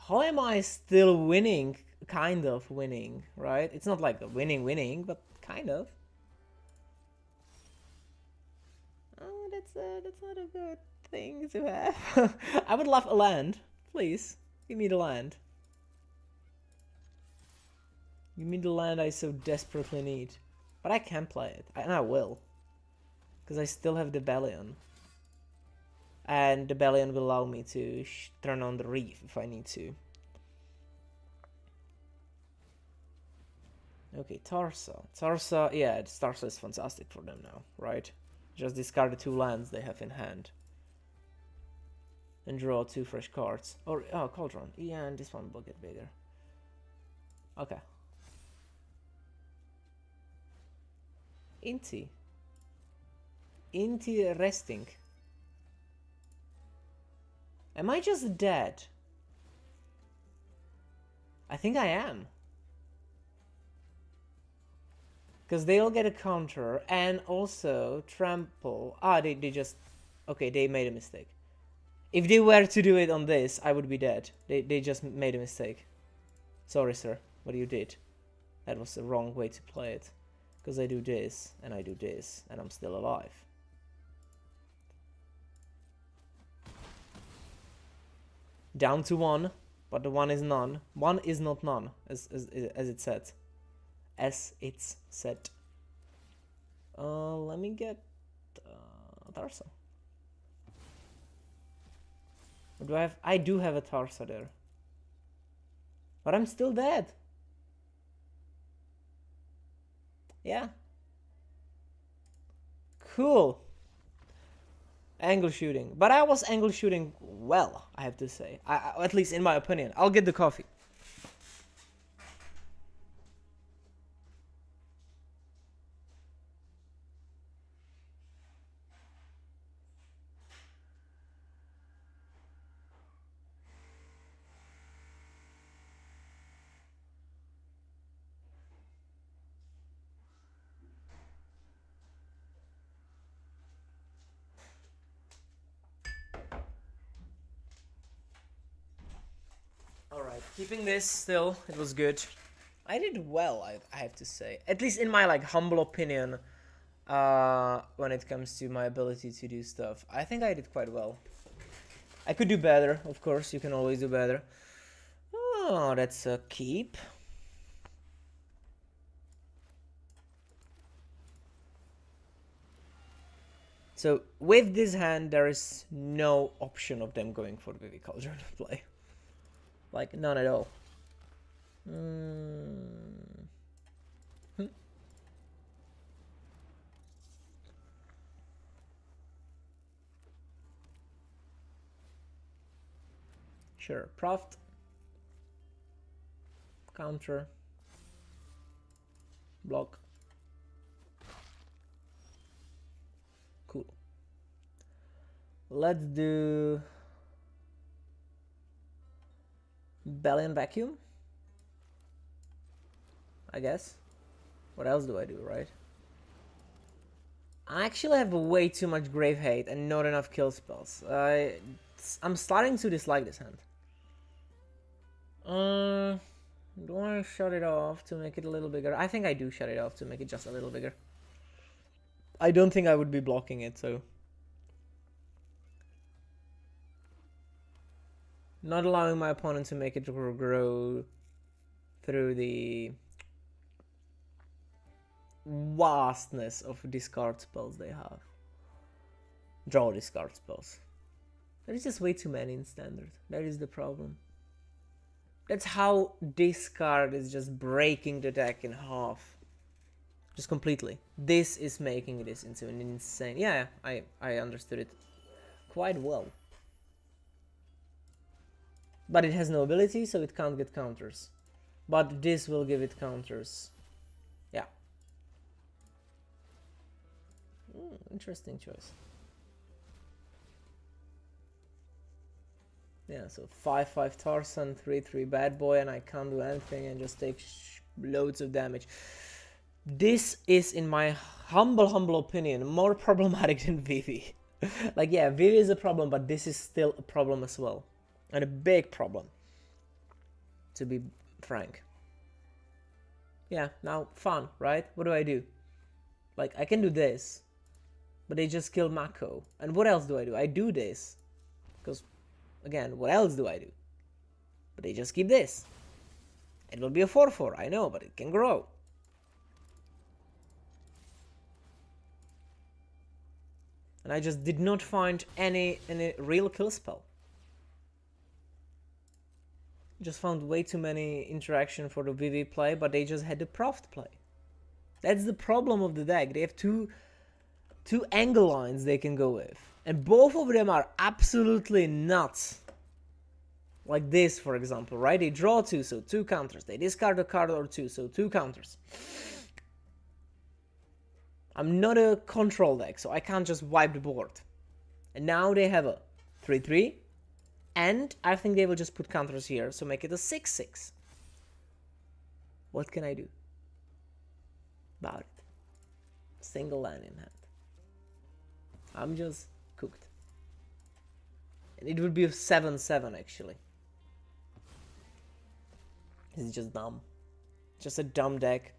How am I still winning? Kind of winning, right? It's not like a winning, but kind of. Oh, that's not a good thing to have. I would love a land. Please, give me the land. Give me the land I so desperately need. But I can play it, and I will. Because I still have the Bellion. And the Bellion will allow me to turn on the reef if I need to. Okay, Tarsa. Tarsa, yeah, Tarsa is fantastic for them now, right? Just discard the 2 lands they have in hand. And draw 2 fresh cards. Or, oh, Cauldron. Yeah, and this one will get bigger. Okay. Interesting. Am I just dead? I think I am. Because they'll get a counter and also trample. Ah, they just... Okay, they made a mistake. If they were to do it on this, I would be dead. They just made a mistake. Sorry, sir, what you did. That was the wrong way to play it. Because I do this, and I do this, and I'm still alive. Down to 1, but the 1 is none. 1 is not none, as it said. As it's said. Let me get Tarsa. What do I have? I do have a Tarsa there. But I'm still dead. Yeah. Cool. Angle shooting. But I was angle shooting well, I have to say. At least in my opinion. I'll get the coffee. Alright, keeping this still, it was good. I did well, I have to say. At least in my like humble opinion, when it comes to my ability to do stuff. I think I did quite well. I could do better, of course, you can always do better. Oh, that's a keep. So with this hand, there is no option of them going for Vivi Cauldron play. Like, none at all. Sure, Proft. Counter. Block. Cool. Let's do Bellion Vacuum, I guess. What else do I do, right? I actually have way too much Grave Hate and not enough kill spells. I'm starting to dislike this hand. Do I shut it off to make it a little bigger? I think I do shut it off to make it just a little bigger. I don't think I would be blocking it, so... Not allowing my opponent to make it grow through the vastness of discard spells they have. Draw discard spells. There is just way too many in standard. That is the problem. That's how discard is just breaking the deck in half. Just completely. This is making this into an insane... Yeah, I understood it quite well. But it has no ability, so it can't get counters. But this will give it counters. Yeah. Interesting choice. Yeah, so 5/5 Tarzan, 3/3 Bad Boy, and I can't do anything and just take loads of damage. This is, in my humble opinion, more problematic than Vivi. Like, yeah, Vivi is a problem, but this is still a problem as well. And a big problem, to be frank. Yeah, now, fun, right? What do? Like, I can do this, but they just killed Mako. And what else do? I do this. Because, again, what else do? But they just keep this. It will be a 4/4, I know, but it can grow. And I just did not find any real kill spell. Just found way too many interaction for the Vivi play, but they just had the Proft play. That's the problem of the deck. They have two angle lines they can go with. And both of them are absolutely nuts. Like this, for example, right? They draw 2, so 2 counters. They discard a card or 2, so 2 counters. I'm not a control deck, so I can't just wipe the board. And now they have a 3/3. And I think they will just put counters here, so make it a 6/6. What can I do about it? Single land in hand. I'm just cooked. And it would be a 7/7 actually. This is just dumb. Just a dumb deck.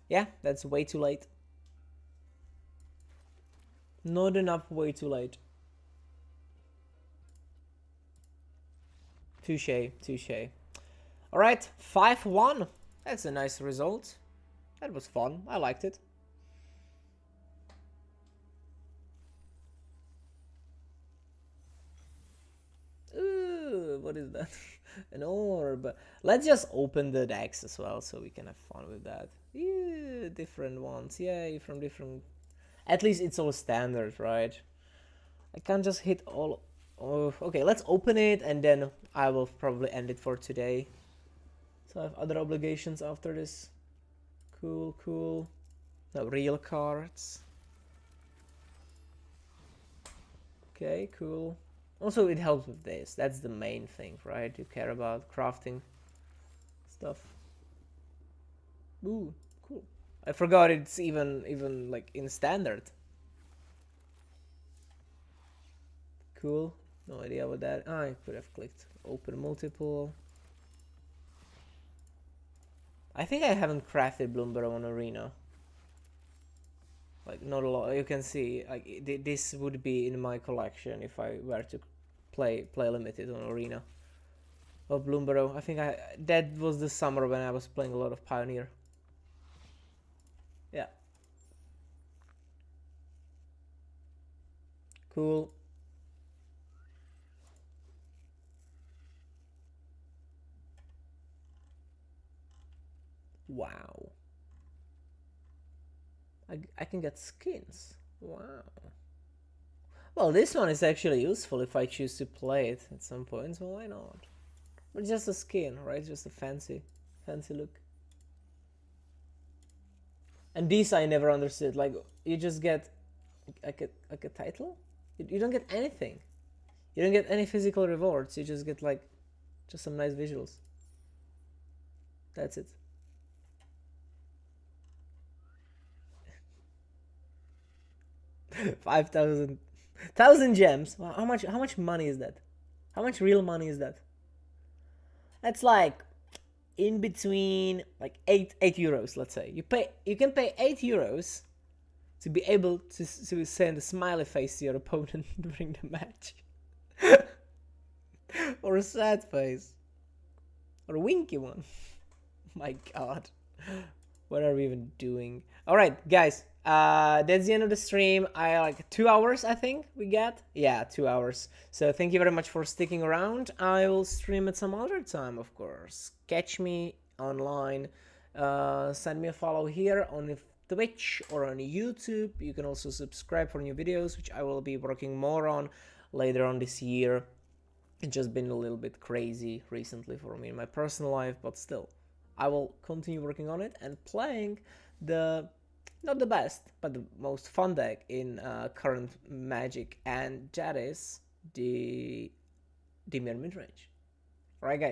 Yeah, that's way too late. Not enough, way too late. Touche. Alright, 5-1. That's a nice result. That was fun. I liked it. Ooh, what is that? An orb. Let's just open the decks as well so we can have fun with that. Yeah, different ones. Yay, from different... At least it's all standard, right? I can't just hit all... Oh, okay, let's open it and then I will probably end it for today. So I have other obligations after this. Cool. No, real cards. Okay, cool. Also, it helps with this. That's the main thing, right? You care about crafting stuff. Ooh, cool. I forgot it's even like in standard. Cool. No idea what that... I could have clicked open multiple. I think I haven't crafted Bloomberg on Arena. Like, not a lot. You can see, like, this would be in my collection if I were to play limited on Arena. Well, Bloomberg, I think that was the summer when I was playing a lot of Pioneer. Cool. Wow. I can get skins. Wow. Well, this one is actually useful if I choose to play it at some point, so why not? But just a skin, right? Just a fancy look. And these I never understood. Like, you just get like a title? You don't get anything. You don't get any physical rewards. You just get like just some nice visuals. That's it. 5,000, 1,000 gems. Wow, how much money is that? How much real money is that? That's like in between like 8 euros, let's say. You can pay 8 euros to be able to send a smiley face to your opponent during the match. Or a sad face. Or a winky one. My god. What are we even doing? Alright, guys. That's the end of the stream. I like 2 hours, I think we got. Yeah, 2 hours. So thank you very much for sticking around. I will stream at some other time, of course. Catch me online. Send me a follow here on Twitch or on YouTube. You can also subscribe for new videos, which I will be working more on later on this year. It's just been a little bit crazy recently for me in my personal life, but still, I will continue working on it and playing the, not the best, but the most fun deck in current Magic, and that is the Dimir Midrange. Alright guys.